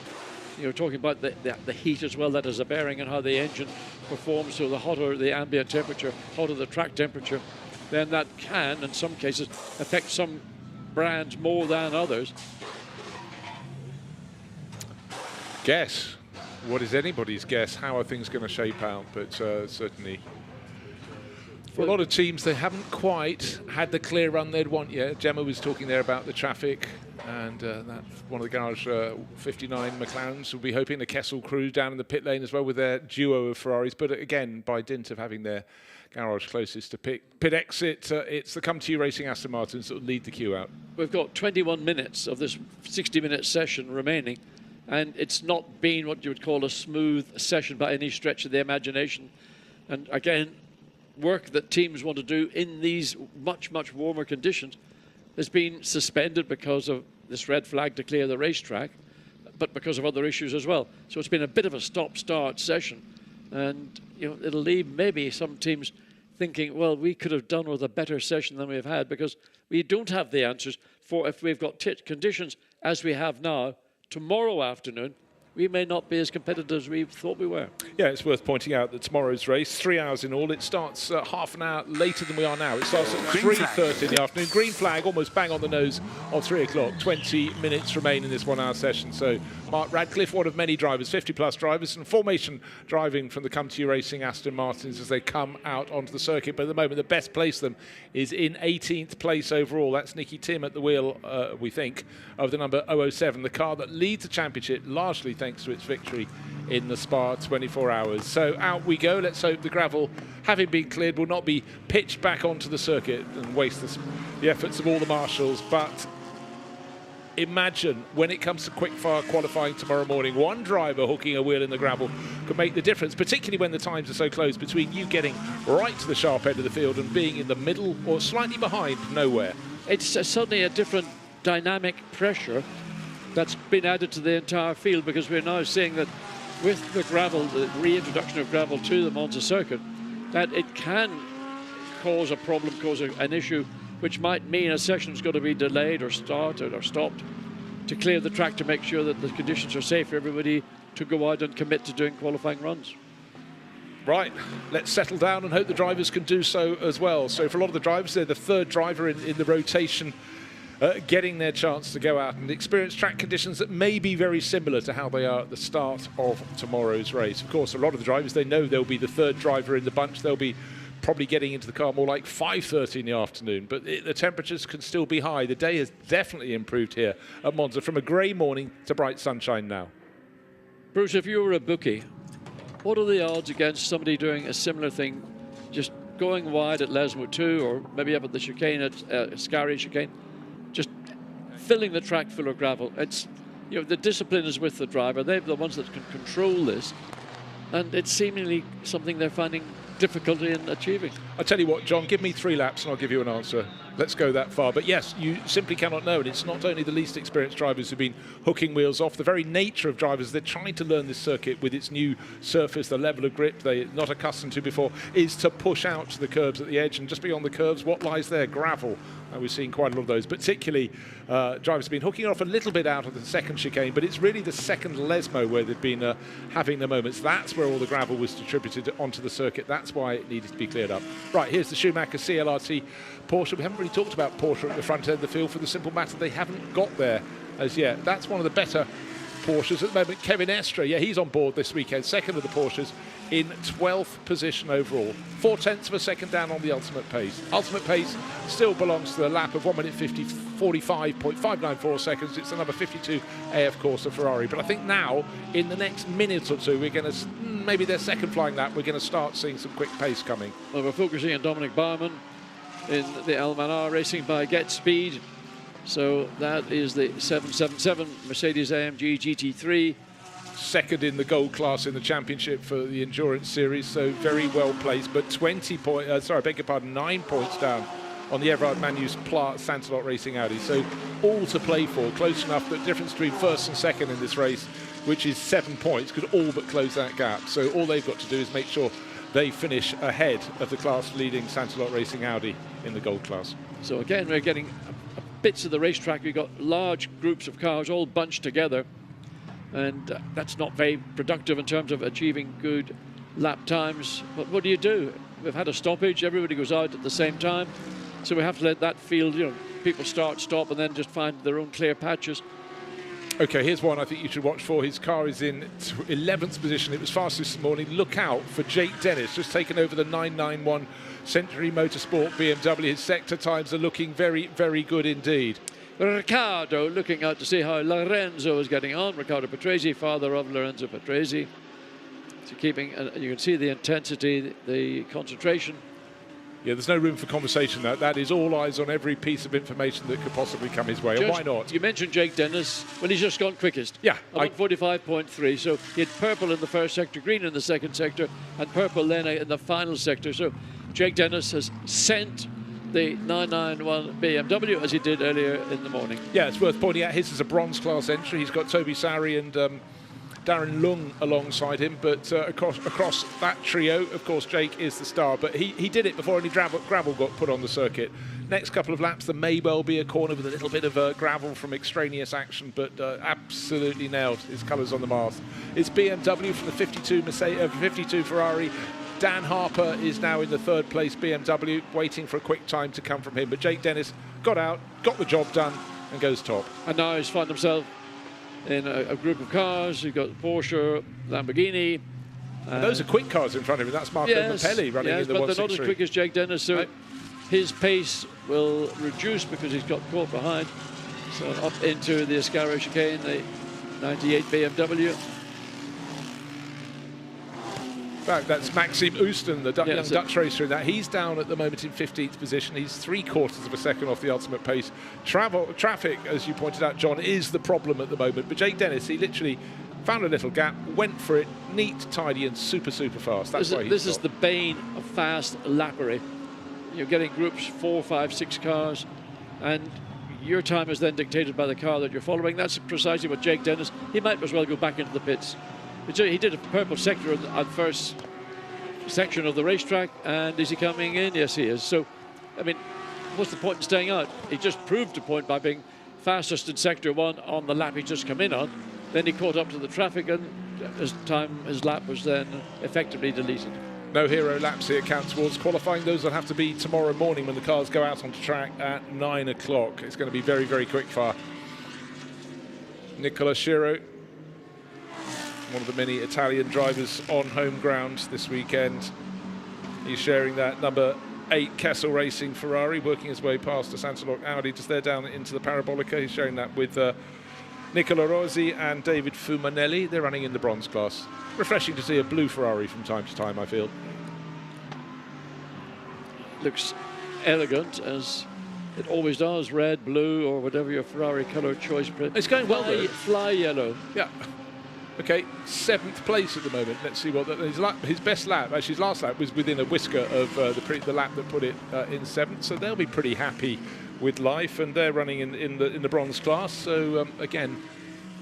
you're talking about the heat as well, that is a bearing on how the engine performs. So the hotter the ambient temperature, hotter the track temperature, then that can, in some cases, affect some brands more than others. Guess. What is anybody's guess? How are things going to shape out? But certainly, for a lot of teams, they haven't quite had the clear run they'd want yet. Gemma was talking there about the traffic, and that's one of the Garage 59 McLarens will be hoping the Kessel crew down in the pit lane as well with their duo of Ferraris. But again, by dint of having their garage closest to pit exit, it's the Come To You Racing Aston Martins that will lead the queue out. We've got 21 minutes of this 60-minute session remaining. And it's not been what you would call a smooth session by any stretch of the imagination. And again, work that teams want to do in these much, much warmer conditions has been suspended because of this red flag to clear the racetrack, but because of other issues as well. So it's been a bit of a stop-start session. And it'll leave maybe some teams thinking, well, we could have done with a better session than we've had, because we don't have the answers for if we've got conditions as we have now. Tomorrow afternoon, we may not be as competitive as we thought we were. Yeah, it's worth pointing out that tomorrow's race, 3 hours in all, it starts half an hour later than we are now. It starts at 3:30 in the afternoon. Green flag, almost bang on the nose of 3 o'clock. 20 minutes remain in this 1 hour session. So Mark Radcliffe, one of many drivers, 50-plus drivers, and formation driving from the Come To You Racing Aston Martins as they come out onto the circuit. But at the moment, the best place them is in 18th place overall. That's Nicky Tim at the wheel, we think, of the number 007, the car that leads the championship, largely thanks to its victory in the Spa 24 hours. So out we go. Let's hope the gravel, having been cleared, will not be pitched back onto the circuit and waste the efforts of all the marshals. But imagine when it comes to quickfire qualifying tomorrow morning, one driver hooking a wheel in the gravel could make the difference, particularly when the times are so close between you getting right to the sharp end of the field and being in the middle or slightly behind nowhere. It's certainly a different dynamic pressure that's been added to the entire field, because we're now seeing that with the gravel, the reintroduction of gravel to the Monza circuit, that it can cause a problem, cause an issue, which might mean a session's got to be delayed or started or stopped to clear the track to make sure that the conditions are safe for everybody to go out and commit to doing qualifying runs. Right, let's settle down and hope the drivers can do so as well. So for a lot of the drivers, they're the third driver in the rotation, getting their chance to go out and experience track conditions that may be very similar to how they are at the start of tomorrow's race. Of course, a lot of the drivers, they know they'll be the third driver in the bunch. They'll be probably getting into the car more like 5:30 in the afternoon, but the temperatures can still be high. The day has definitely improved here at Monza, from a grey morning to bright sunshine now. Bruce, if you were a bookie, what are the odds against somebody doing a similar thing, just going wide at Lesmo 2 or maybe up at the chicane at Scari chicane, just filling the track full of gravel? It's, you know, the discipline is with the driver. They're the ones that can control this, and it's seemingly something they're finding difficulty in achieving. I'll tell you what, John, give me 3 laps and I'll give you an answer. Let's go that far. But yes, you simply cannot know. And it's not only the least experienced drivers who've been hooking wheels off. The very nature of drivers, they're trying to learn this circuit with its new surface, the level of grip they're not accustomed to before, is to push out to the curbs at the edge. And just beyond the curves, what lies there? Gravel. We're seeing quite a lot of those. Particularly, drivers have been hooking off a little bit out of the second chicane, but it's really the second Lesmo where they've been having the moments. That's where all the gravel was distributed onto the circuit. That's why it needed to be cleared up. Right, here's the Schumacher CLRT Porsche. We haven't really talked about Porsche at the front end of the field for the simple matter they haven't got there as yet. That's one of the better Porsches at the moment. Kevin Estre, yeah, he's on board this weekend, second of the Porsches in 12th position overall. 0.4 of a second down on the ultimate pace. Ultimate pace still belongs to the lap of 1 minute 45.594 seconds. It's another 52 AF Corsa Ferrari. But I think now, in the next minute or two, we're going to, maybe their second flying lap, we're going to start seeing some quick pace coming. Well, we're focusing on Dominic Baumann in the Almanar racing by Get Speed. So that is the 777 Mercedes AMG GT3. Second in the gold class in the championship for the endurance series, so very well placed. But 9 points down on the Everard Manus Pla Santalot Racing Audi. So all to play for, close enough. The difference between first and second in this race, which is 7 points, could all but close that gap. So all they've got to do is make sure they finish ahead of the class-leading Santalot Racing Audi in the gold class. So again, we're getting bits of the racetrack. We've got large groups of cars all bunched together, and that's not very productive in terms of achieving good lap times. But what do? We've had a stoppage. Everybody goes out at the same time, so we have to let that field, you know, people start, stop, and then just find their own clear patches. Okay, here's one I think you should watch for. His car is in 11th position. It was fastest this morning. Look out for Jake Dennis, just taken over the 991 Century Motorsport BMW. His sector times are looking very, very good indeed. Riccardo looking out to see how Lorenzo is getting on. Riccardo Patrese, father of Lorenzo Patrese. So keeping, you can see the intensity, the concentration. Yeah, there's no room for conversation. That is all eyes on every piece of information that could possibly come his way. And why not? You mentioned Jake Dennis. Well, he's just gone quickest. Yeah. 145.3. So he had purple in the first sector, green in the second sector, and purple then in the final sector. So Jake Dennis has sent the 991 BMW as he did earlier in the morning. Yeah, it's worth pointing out his is a bronze class entry. He's got Toby Sari and Darren Lung alongside him, but across that trio, of course, Jake is the star. But he did it before any gravel got put on the circuit. Next couple of laps, there may well be a corner with a little bit of gravel from extraneous action, but absolutely nailed his colours on the mast. It's BMW from the 52 Ferrari. Dan Harper is now in the third place BMW, waiting for a quick time to come from him. But Jake Dennis got out, got the job done, and goes top. And now he's found himself in a group of cars. You've got Porsche, Lamborghini. And those are quick cars in front of him. That's Marco Mappelli running in the 163. But they're not as quick as Jake Dennis, so his pace will reduce because he's got caught behind. So up into the Ascari chicane, the 98 BMW. In fact, that's Maxime Ooston, the young Dutch racer in that. He's down at the moment in 15th position. He's 3/4 of a second off the ultimate pace. Traffic, as you pointed out, John, is the problem at the moment. But Jake Dennis, he literally found a little gap, went for it, neat, tidy, and super, super fast. That's why this is the bane of fast lappery. You're getting groups 4, 5, 6 cars, and your time is then dictated by the car that you're following. That's precisely what Jake Dennis, he might as well go back into the pits. He did a purple sector at first section of the racetrack, and is he coming in? Yes, he is. So, I mean, what's the point in staying out? He just proved a point by being fastest in sector 1 on the lap he just come in on. Then he caught up to the traffic, and his lap was then effectively deleted. No hero laps here count towards qualifying. Those will have to be tomorrow morning when the cars go out onto track at 9 o'clock. It's going to be very, very quick fire. Nicola Schiro, one of the many Italian drivers on home ground this weekend. He's sharing that number 8 Kessel Racing Ferrari, working his way past the Santalok Audi, just there down into the Parabolica. He's sharing that with Nicola Rossi and David Fumanelli. They're running in the bronze class. Refreshing to see a blue Ferrari from time to time, I feel. Looks elegant, as it always does, red, blue, or whatever your Ferrari colour choice. It's going well, though. Fly yellow. Yeah. Okay, 7th place at the moment. Let's see what his best lap, actually his last lap, was within a whisker of the lap that put it in 7th. So they'll be pretty happy with life, and they're running in the bronze class. So again,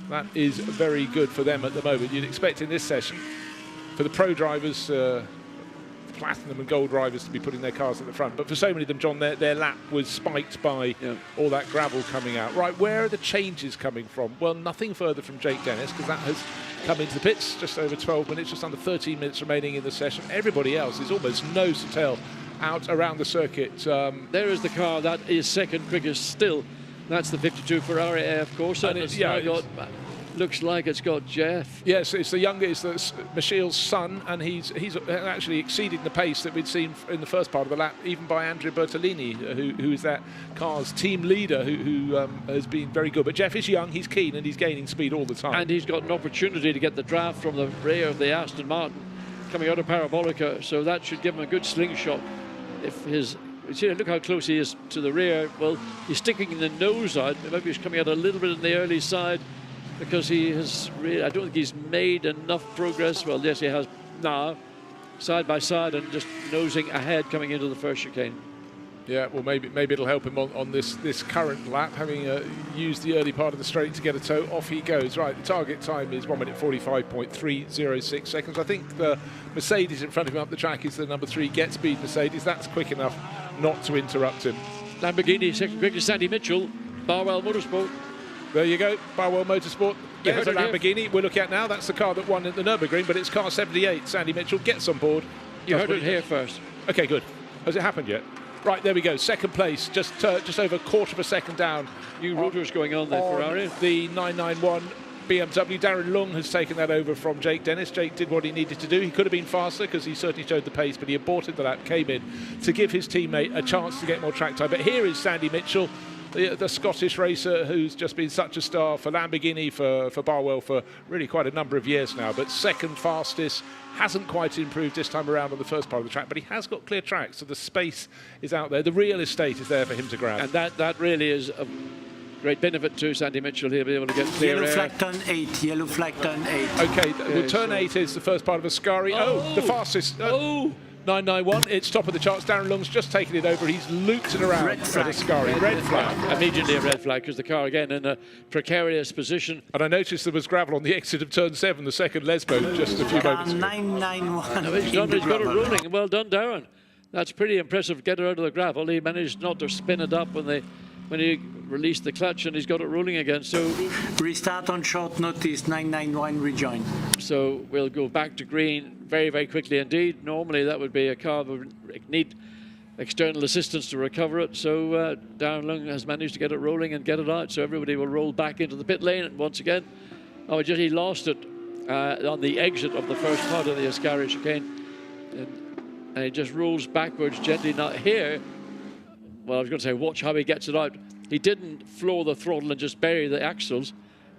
that is very good for them at the moment. You'd expect in this session for the pro drivers, platinum and gold drivers, to be putting their cars at the front. But for so many of them, John, their lap was spiked by all that gravel coming out. Right, where are the changes coming from? Well, nothing further from Jake Dennis, because that has come into the pits just over 12 minutes, just under 13 minutes remaining in the session. Everybody else is almost nose to tail out around the circuit. There is the car that is second quickest still. That's the 52 Ferrari AF Corse, and it's looks like it's got Jeff. Yes, it's the youngest, it's Michelle's son, and he's actually exceeding the pace that we'd seen in the first part of the lap, even by Andrea Bertolini, who is that car's team leader, who has been very good. But Jeff is young, he's keen, and he's gaining speed all the time. And he's got an opportunity to get the draft from the rear of the Aston Martin coming out of Parabolica, so that should give him a good slingshot. If his, look how close he is to the rear. Well, he's sticking the nose out. Maybe he's coming out a little bit in the early side, because he has really, I don't think he's made enough progress. Well, yes, he has now, side by side, and just nosing ahead coming into the first chicane. Yeah, well, maybe it'll help him on this current lap, having used the early part of the straight to get a toe. Off he goes. Right, the target time is 1 minute 45.306 seconds. I think the Mercedes in front of him up the track is the number 3 Get Speed Mercedes. That's quick enough not to interrupt him. Lamborghini, second quickest, Sandy Mitchell, Barwell Motorsport. There you go, Barwell Motorsport. There's a Lamborghini we're looking at now. That's the car that won at the Nürburgring, but it's car 78. Sandy Mitchell gets on board. You heard it here first. Okay, good. Has it happened yet? Right, there we go. Second place, just over a quarter of a second down. New rotors going on there, Ferrari. The 991 BMW. Darren Lung has taken that over from Jake Dennis. Jake did what he needed to do. He could have been faster, because he certainly showed the pace, but he aborted the lap, came in to give his teammate a chance to get more track time. But here is Sandy Mitchell, the Scottish racer, who's just been such a star for Lamborghini, for Barwell, for really quite a number of years now. But second fastest, hasn't quite improved this time around on the first part of the track, but he has got clear tracks, so the space is out there. The real estate is there for him to grab. And that really is a great benefit to Sandy Mitchell. He'll be able to get clear yellow air. Flag turn 8, yellow flag turn 8. Okay, well, turn 8 is the first part of Ascari. Oh, the fastest. 991, it's top of the charts. Darren Lung's just taken it over. He's looped it around at Ascari. Red flag. Immediately a red flag, because the car again in a precarious position. And I noticed there was gravel on the exit of turn 7, the second Lesbo, just a few moments ago. 991. He's got it rolling. Well done, Darren. That's pretty impressive. Get her out of the gravel. He managed not to spin it up when he released the clutch, and he's got it rolling again. So restart on short notice, 991 rejoin. So we'll go back to green very, very quickly indeed. Normally that would be a car that would need external assistance to recover it. So Darren Lung has managed to get it rolling and get it out. So everybody will roll back into the pit lane. And once again, he lost it on the exit of the first part of the Ascari chicane. And he just rolls backwards gently. Now here, well, I was going to say, watch how he gets it out. He didn't floor the throttle and just bury the axles.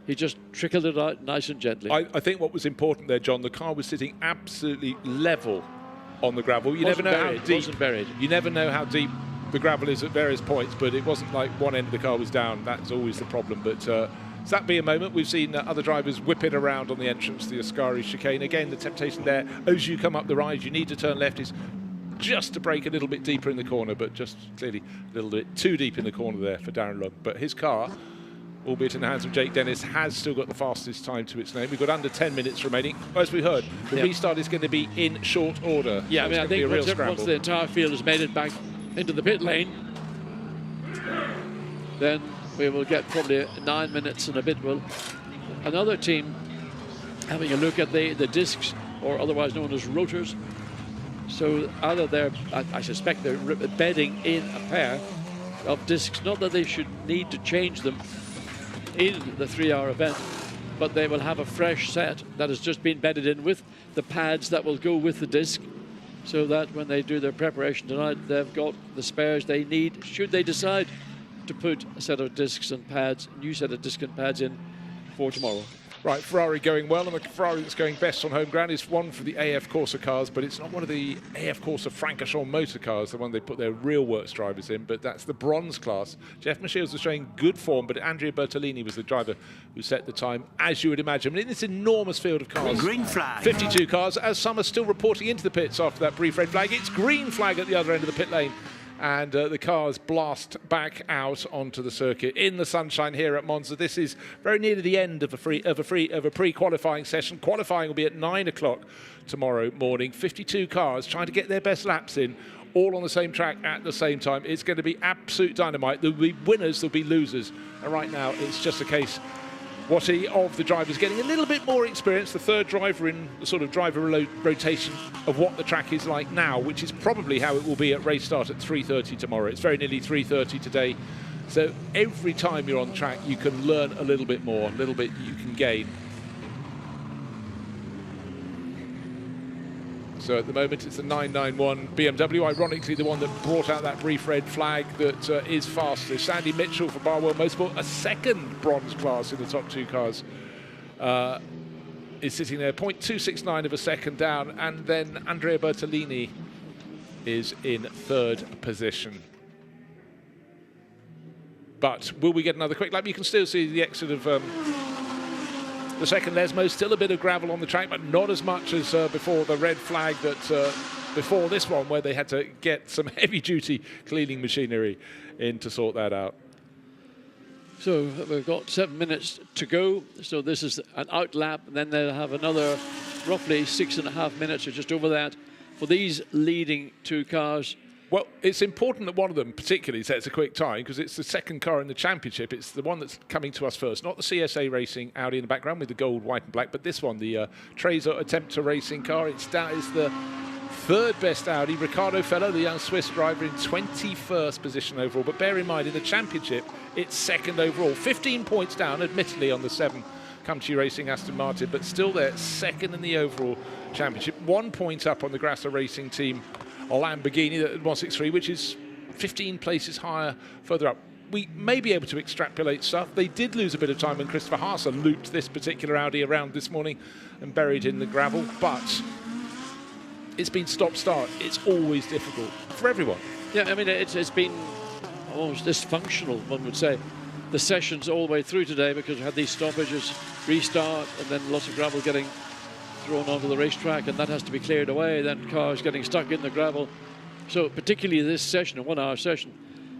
He just trickled it out nice and gently. I think what was important there, John, the car was sitting absolutely level on the gravel. You never know how deep. Wasn't buried. You never know how deep the gravel is at various points, but it wasn't like one end of the car was down. That's always the problem. But so that be a moment. We've seen other drivers whip it around on the entrance to the Ascari chicane. Again, the temptation there, as you come up the rise, you need to turn left. Is just to break a little bit deeper in the corner, but just clearly a little bit too deep in the corner there for Darren Lund. But his car, albeit in the hands of Jake Dennis, has still got the fastest time to its name. We've got under 10 minutes remaining. As we heard, the restart is going to be in short order. Yeah, so I mean, I think once the entire field has made it back into the pit lane, then we will get probably 9 minutes and a bit. Well, another team having a look at the discs, or otherwise known as rotors. So either they're, I suspect they're bedding in a pair of discs. Not that they should need to change them in the 3-hour event, but they will have a fresh set that has just been bedded in with the pads that will go with the disc, so that when they do their preparation tonight, they've got the spares they need should they decide to put a set of discs and pads, new set of disc and pads in for tomorrow. Right, Ferrari going well, and the Ferrari that's going best on home ground is one for the AF Corsa cars, but it's not one of the AF Corsa Francorchamps motor cars, the one they put their real works drivers in, but that's the bronze class. Jeff Michiels was showing good form, but Andrea Bertolini was the driver who set the time, as you would imagine. But in this enormous field of cars, Green flag. 52 cars, as some are still reporting into the pits after that brief red flag, it's green flag at the other end of the pit lane. And the cars blast back out onto the circuit in the sunshine here at Monza. This is very near to the end of a pre-qualifying session. Qualifying will be at 9 o'clock tomorrow morning. 52 cars trying to get their best laps in, all on the same track at the same time. It's going to be absolute dynamite. There'll be winners, there'll be losers. And right now, it's just a case of the drivers getting a little bit more experience, the third driver in the sort of driver rotation of what the track is like now, which is probably how it will be at race start at 3:30 tomorrow. It's very nearly 3:30 today. So every time you're on the track, you can learn a little bit more, a little bit you can gain. So at the moment, it's the 991 BMW, ironically the one that brought out that brief red flag that is fastest. Sandy Mitchell for Barwell Motorsport, a second bronze class in the top two cars, is sitting there, 0.269 of a second down, and then Andrea Bertolini is in third position. But will we get another quick lap? You can still see the exit of the second Lesmo, still a bit of gravel on the track, but not as much as before the red flag that before this one, where they had to get some heavy-duty cleaning machinery in to sort that out. So we've got 7 minutes to go. So this is an out lap, and then they'll have another roughly 6.5 minutes or just over that for these leading two cars. Well, it's important that one of them particularly sets a quick time, because it's the second car in the championship. It's the one that's coming to us first, not the CSA Racing Audi in the background with the gold, white and black, but this one, the Trezor Attempter Racing car. It's the third best Audi. Ricardo Fellow, the young Swiss driver, in 21st position overall. But bear in mind, in the championship, it's second overall. 15 points down, admittedly, on the 7 Cumchi Racing Aston Martin, but still there, second in the overall championship. 1 point up on the Grasser Racing team, a Lamborghini at 163, which is 15 places higher further up. We may be able to extrapolate stuff. They did lose a bit of time when Christopher Haase looped this particular Audi around this morning and buried in the gravel, but it's been stop-start. It's always difficult for everyone. Yeah, I mean, it's been almost dysfunctional, one would say, the sessions all the way through today, because we had these stoppages, restart, and then lots of gravel getting thrown onto the racetrack, and that has to be cleared away, then cars getting stuck in the gravel. So particularly this session, a 1 hour session,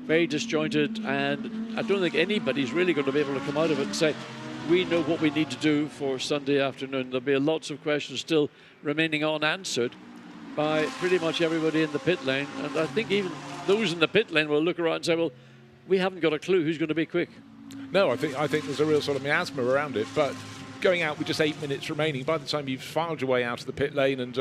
very disjointed, and I don't think anybody's really going to be able to come out of it and say, we know what we need to do for Sunday afternoon. There'll be lots of questions still remaining unanswered by pretty much everybody in the pit lane, and I think even those in the pit lane will look around and say, well, we haven't got a clue who's going to be quick. No, I think there's a real sort of miasma around it, but going out with just 8 minutes remaining, by the time you've filed your way out of the pit lane and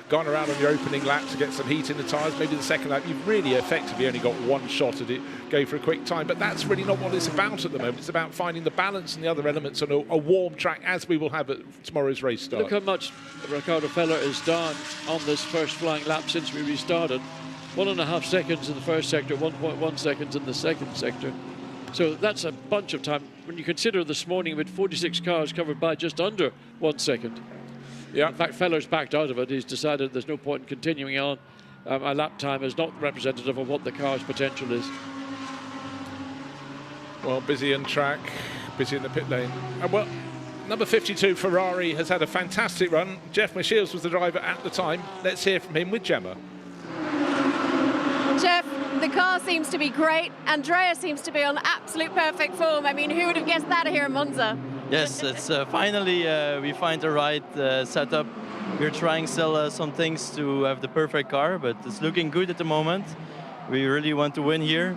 gone around on your opening lap to get some heat in the tyres, maybe the second lap, you've really effectively only got one shot at it, go for a quick time. But that's really not what it's about at the moment. It's about finding the balance and the other elements on a warm track, as we will have at tomorrow's race start. Look how much Ricardo Feller has done on this first flying lap since we restarted. 1.5 seconds in the first sector, 1.1 seconds in the second sector. So that's a bunch of time. When you consider this morning with 46 cars covered by just under 1 second. Yeah. In fact, Feller's backed out of it. He's decided there's no point in continuing on. A lap time is not representative of what the car's potential is. Well, busy on track, busy in the pit lane. And well, number 52 Ferrari has had a fantastic run. Jeff Michiels was the driver at the time. Let's hear from him with Gemma. car seems to be great. Andrea seems to be on absolute perfect form. I mean, who would have guessed that here in Monza? Yes, it's finally we find the right setup. We're trying still some things to have the perfect car, but it's looking good at the moment. We really want to win here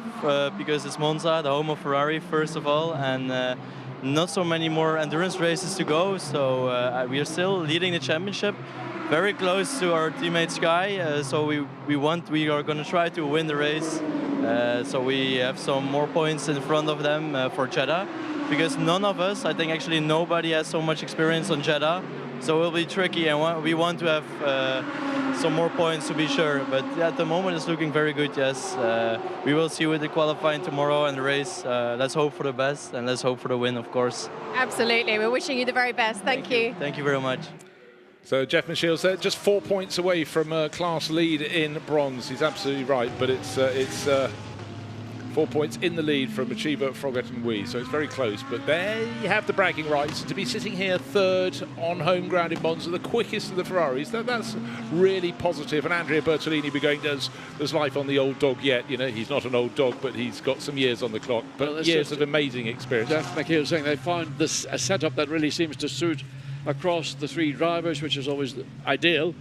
because it's Monza, the home of Ferrari, first of all, and not so many more endurance races to go. So we are still leading the championship, very close to our teammate Sky. So we are going to try to win the race. So we have some more points in front of them for Jeddah, because none of us, I think actually nobody has so much experience on Jeddah. So it will be tricky, and we want to have some more points to be sure. But at the moment it's looking very good, yes. We will see with the qualifying tomorrow and the race. Let's hope for the best, and let's hope for the win, of course. Absolutely, we're wishing you the very best. Thank you. Thank you very much. So Jeff Michiels there, just 4 points away from a class lead in bronze. He's absolutely right, but it's 4 points in the lead from Achieva, Froget and Wee, so it's very close. But there you have the bragging rights. To be sitting here third on home ground in Monza, the quickest of the Ferraris, that's really positive. And Andrea Bertolini be going, does life on the old dog yet? You know, he's not an old dog, but he's got some years on the clock. But well, years of amazing experience. Jeff McHale saying they found this a setup that really seems to suit across the three drivers, which is always ideal.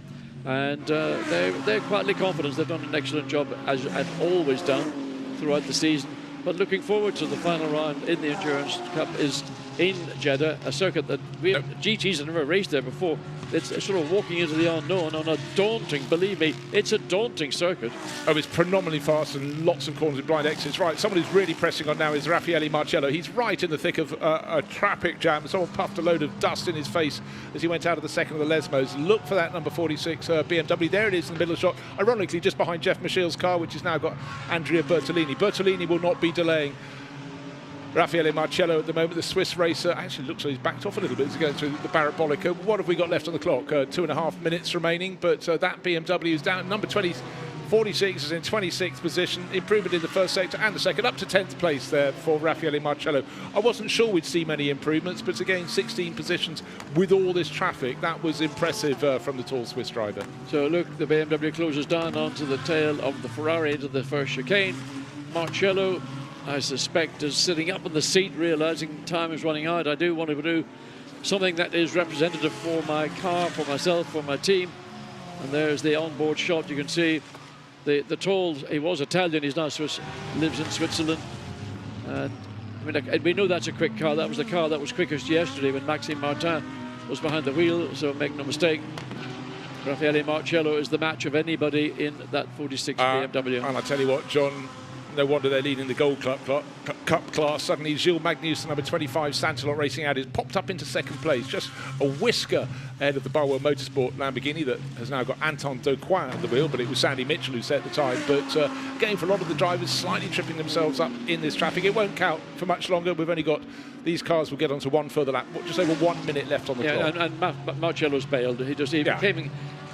And they're quietly confident. They've done an excellent job, as I've always done throughout the season, but looking forward to the final round in the Endurance Cup is in Jeddah, a circuit that GTs have never raced there before. It's sort of walking into the unknown on a daunting, believe me, it's a daunting circuit. Oh, it's phenomenally fast and lots of corners with blind exits. Right, someone who's really pressing on now is Raffaele Marcello. He's right in the thick of a traffic jam. Someone puffed a load of dust in his face as he went out of the second of the Lesmos. Look for that number 46 BMW. There it is in the middle of the shot, ironically just behind Jeff Michiels' car, which has now got Andrea Bertolini. Bertolini will not be delaying Raffaele Marcello at the moment. The Swiss racer actually looks like he's backed off a little bit as he's going through the Barrett-Bollica. What have we got left on the clock? 2.5 minutes remaining, but that BMW is down. Number 46 is in 26th position. Improvement in the first sector and the second, up to 10th place there for Raffaele Marcello. I wasn't sure we'd see many improvements, but again, 16 positions with all this traffic. That was impressive from the tall Swiss driver. So look, the BMW closes down onto the tail of the Ferrari into the first chicane. Marcello, I suspect, is sitting up in the seat, realizing time is running out. I do want to do something that is representative for my car, for myself, for my team. And there's the onboard shot. You can see the tall, he was Italian, he's now Swiss, lives in Switzerland. And I mean, we know that's a quick car. That was the car that was quickest yesterday when Maxime Martin was behind the wheel, so make no mistake. Raffaele Marcello is the match of anybody in that 46 BMW. And I tell you what, John, no wonder they're leading the Gold Cup class. Suddenly, Gilles Magnussen, number 25, Santilot Racing Audi, has popped up into second place, just a whisker ahead of the SRO Motorsports Lamborghini that has now got Anton Dauquin at the wheel, but it was Sandy Mitchell who set the time. But again, for a lot of the drivers, slightly tripping themselves up in this traffic. It won't count for much longer. We've only got, these cars will get onto one further lap, just over 1 minute left on the clock. And Marcello's bailed.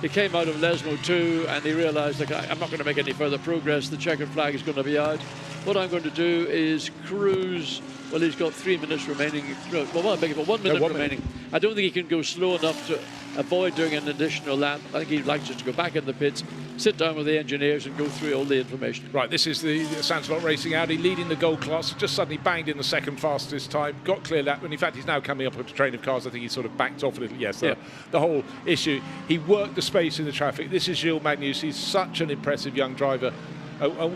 He came out of Lesmo 2 and he realised, like, I'm not going to make any further progress. The checkered flag is going to be out. What I'm going to do is cruise. Well, he's got 3 minutes remaining. Well, 1 minute remaining. I don't think he can go slow enough to avoid doing an additional lap. I think he'd like just to go back in the pits, sit down with the engineers and go through all the information. Right, this is the Santilot Racing Audi leading the Gold class. Just suddenly banged in the second fastest time, got clear lap, and in fact he's now coming up with a train of cars. I think he sort of backed off a little. Yes, the whole issue. He worked the space in the traffic. This is Gilles Magnussen. He's such an impressive young driver.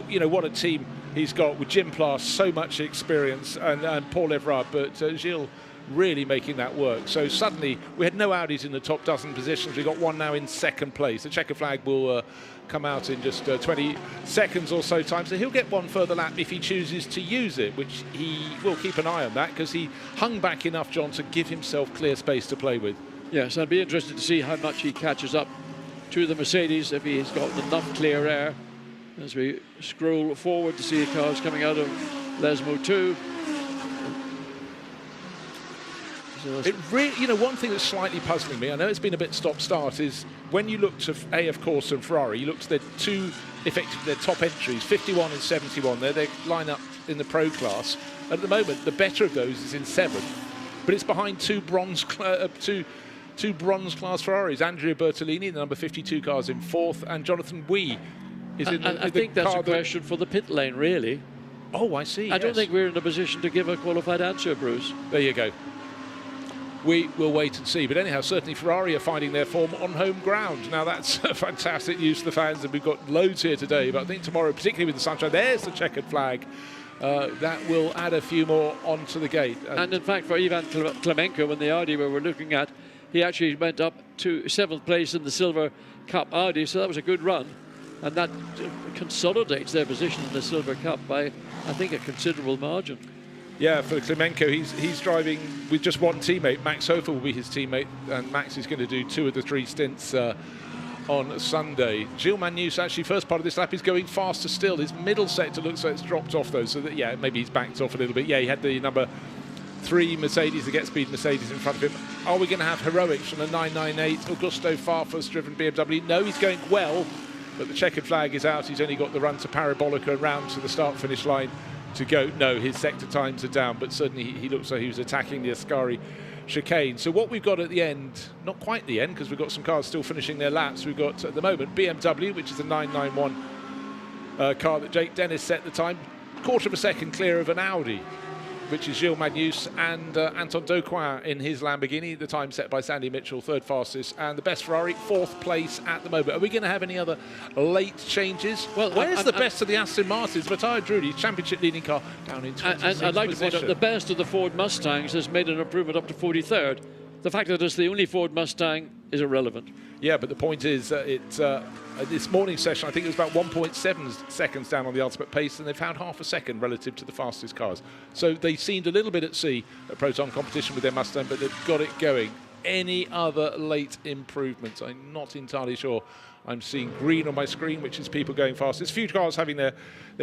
You know, what a team he's got with Jim Plas, so much experience, and Paul Evrard, but Gilles really making that work. So suddenly we had no Audis in the top dozen positions. We've got one now in second place. The checker flag will come out in just 20 seconds or so time, so he'll get one further lap if he chooses to use it, which he will keep an eye on that, because he hung back enough, John, to give himself clear space to play with. Yes, I'd be interested to see how much he catches up to the Mercedes, if he's got enough clear air, as we scroll forward to see cars coming out of Lesmo 2. It really, you know, one thing that's slightly puzzling me, I know it's been a bit stop-start, is when you look to of course, and Ferrari, you look to their their top entries, 51 and 71. They line up in the Pro class. At the moment, the better of those is in 7th, but it's behind two bronze class Ferraris. Andrea Bertolini, the number 52 cars, in 4th, and Jonathan Wee I think that's a question for the pit lane, really. Oh, I see. I don't think we're in a position to give a qualified answer, Bruce. There you go. We will wait and see. But anyhow, certainly Ferrari are finding their form on home ground. Now, that's fantastic news for the fans, and we've got loads here today. But I think tomorrow, particularly with the sunshine, there's the checkered flag. That will add a few more onto the gate. And in fact, for Ivan Klemenko, in the Audi we were looking at, he actually went up to 7th place in the Silver Cup Audi, so that was a good run. And that consolidates their position in the Silver Cup by, I think, a considerable margin. Yeah, for Klemenko, he's driving with just one teammate. Max Hofer will be his teammate, and Max is going to do 2 of the 3 stints on Sunday. Gilles Magnus, actually, first part of this lap is going faster still. His middle sector looks like it's dropped off, though, so that, yeah, maybe he's backed off a little bit. Yeah, he had the number 3 Mercedes, the get-speed Mercedes in front of him. Are we going to have heroics from the 998 Augusto Farfus-driven BMW? No, he's going well, but the checkered flag is out. He's only got the run to Parabolica and round to the start-finish line to go. No, his sector times are down, but certainly he looks like he was attacking the Ascari chicane. So what we've got at the end, not quite the end, because we've got some cars still finishing their laps. We've got at the moment BMW, which is a 991 car that Jake Dennis set the time, quarter of a second clear of an Audi, which is Gilles Magnus, and Anton Dauquin in his Lamborghini, the time set by Sandy Mitchell, 3rd fastest, and the best Ferrari, 4th place at the moment. Are we going to have any other late changes? Well, where's the best of the Aston Martins? Matteo Drudi, championship leading car, down in 26th And I'd like to point out the best of the Ford Mustangs has made an improvement up to 43rd. The fact that it's the only Ford Mustang is irrelevant. Yeah, but the point is, this morning's session, I think it was about 1.7 seconds down on the ultimate pace, and they found half a second relative to the fastest cars. So they seemed a little bit at sea at Proton competition with their Mustang, but they've got it going. Any other late improvements? I'm not entirely sure. I'm seeing green on my screen, which is people going fast. There's a few cars having their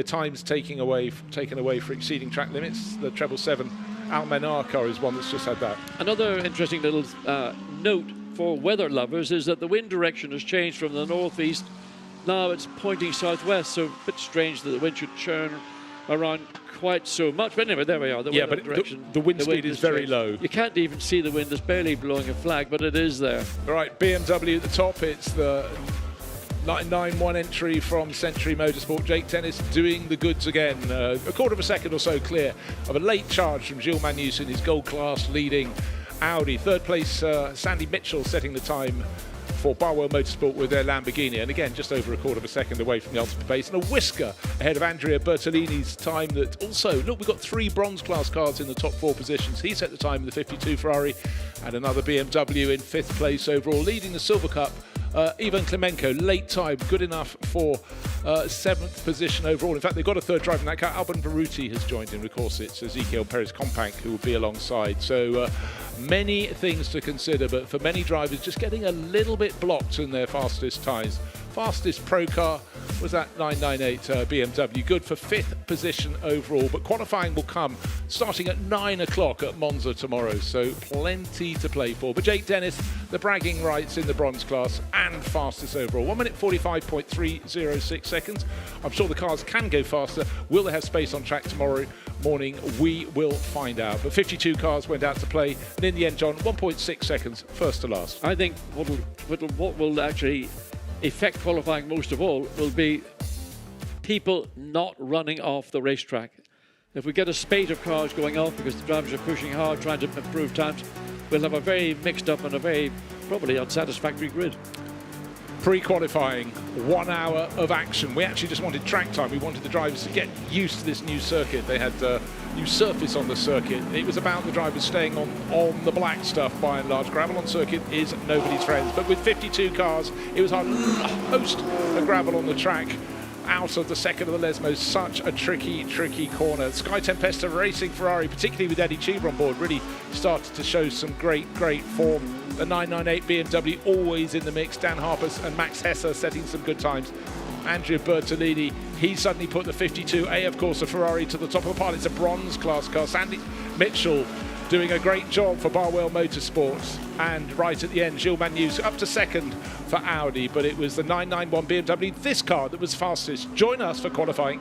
times taken away for exceeding track limits. The 777 Almenar car is one that's just had that. Another interesting little note for weather lovers is that the wind direction has changed from the northeast. Now it's pointing southwest, so a bit strange that the wind should churn around quite so much. But anyway, there we are. Yeah, but the wind speed is very low. You can't even see the wind. It's barely blowing a flag, but it is there. All right, BMW at the top. It's the 991 entry from Century Motorsport. Jake Dennis doing the goods again. A quarter of a second or so clear of a late charge from Gilles Magnus in his gold class leading Audi. 3rd place, Sandy Mitchell setting the time for Barwell Motorsport with their Lamborghini, and again just over a quarter of a second away from the ultimate pace, and a whisker ahead of Andrea Bertolini's time. That also, look, we've got 3 bronze class cars in the top 4 positions. He set the time in the 52 Ferrari, and another BMW in 5th place overall, leading the Silver Cup. Ivan Klemenko, late time, good enough for 7th position overall. In fact, they've got a 3rd driver in that car. Alban Baruti has joined in. Of course, it's Ezekiel Perez-Companc who will be alongside. So many things to consider, but for many drivers, just getting a little bit blocked in their fastest times. Fastest pro car was that 998 BMW, good for 5th position overall. But qualifying will come starting at 9 o'clock at Monza tomorrow, so plenty to play for. But Jake Dennis, the bragging rights in the bronze class and fastest overall. 1 minute 45.306 seconds. I'm sure the cars can go faster. Will they have space on track tomorrow morning? We will find out. But 52 cars went out to play, and in the end, John, 1.6 seconds, first to last. I think what will actually affect qualifying most of all will be people not running off the racetrack. If we get a spate of cars going off because the drivers are pushing hard, trying to improve times, we'll have a very mixed up and a very probably unsatisfactory grid. Pre-qualifying, 1 hour of action. We actually just wanted track time. We wanted the drivers to get used to this new circuit. They had new surface on the circuit. It was about the drivers staying on the black stuff by and large. Gravel on circuit is nobody's friend. But with 52 cars, it was a host of gravel on the track. Out of the second of the Lesmos, such a tricky corner. Sky Tempesta racing Ferrari, particularly with Eddie Cheever on board, really started to show some great form. The 998 BMW always in the mix. Dan Harper and Max Hesser setting some good times. Andrea Bertolini, he suddenly put the 52A, of course, a Ferrari to the top of the pile. It's a bronze class car. Sandy Mitchell doing a great job for Barwell Motorsports. And right at the end, Gilles Magnus up to 2nd for Audi, but it was the 991 BMW, this car, that was fastest. Join us for qualifying.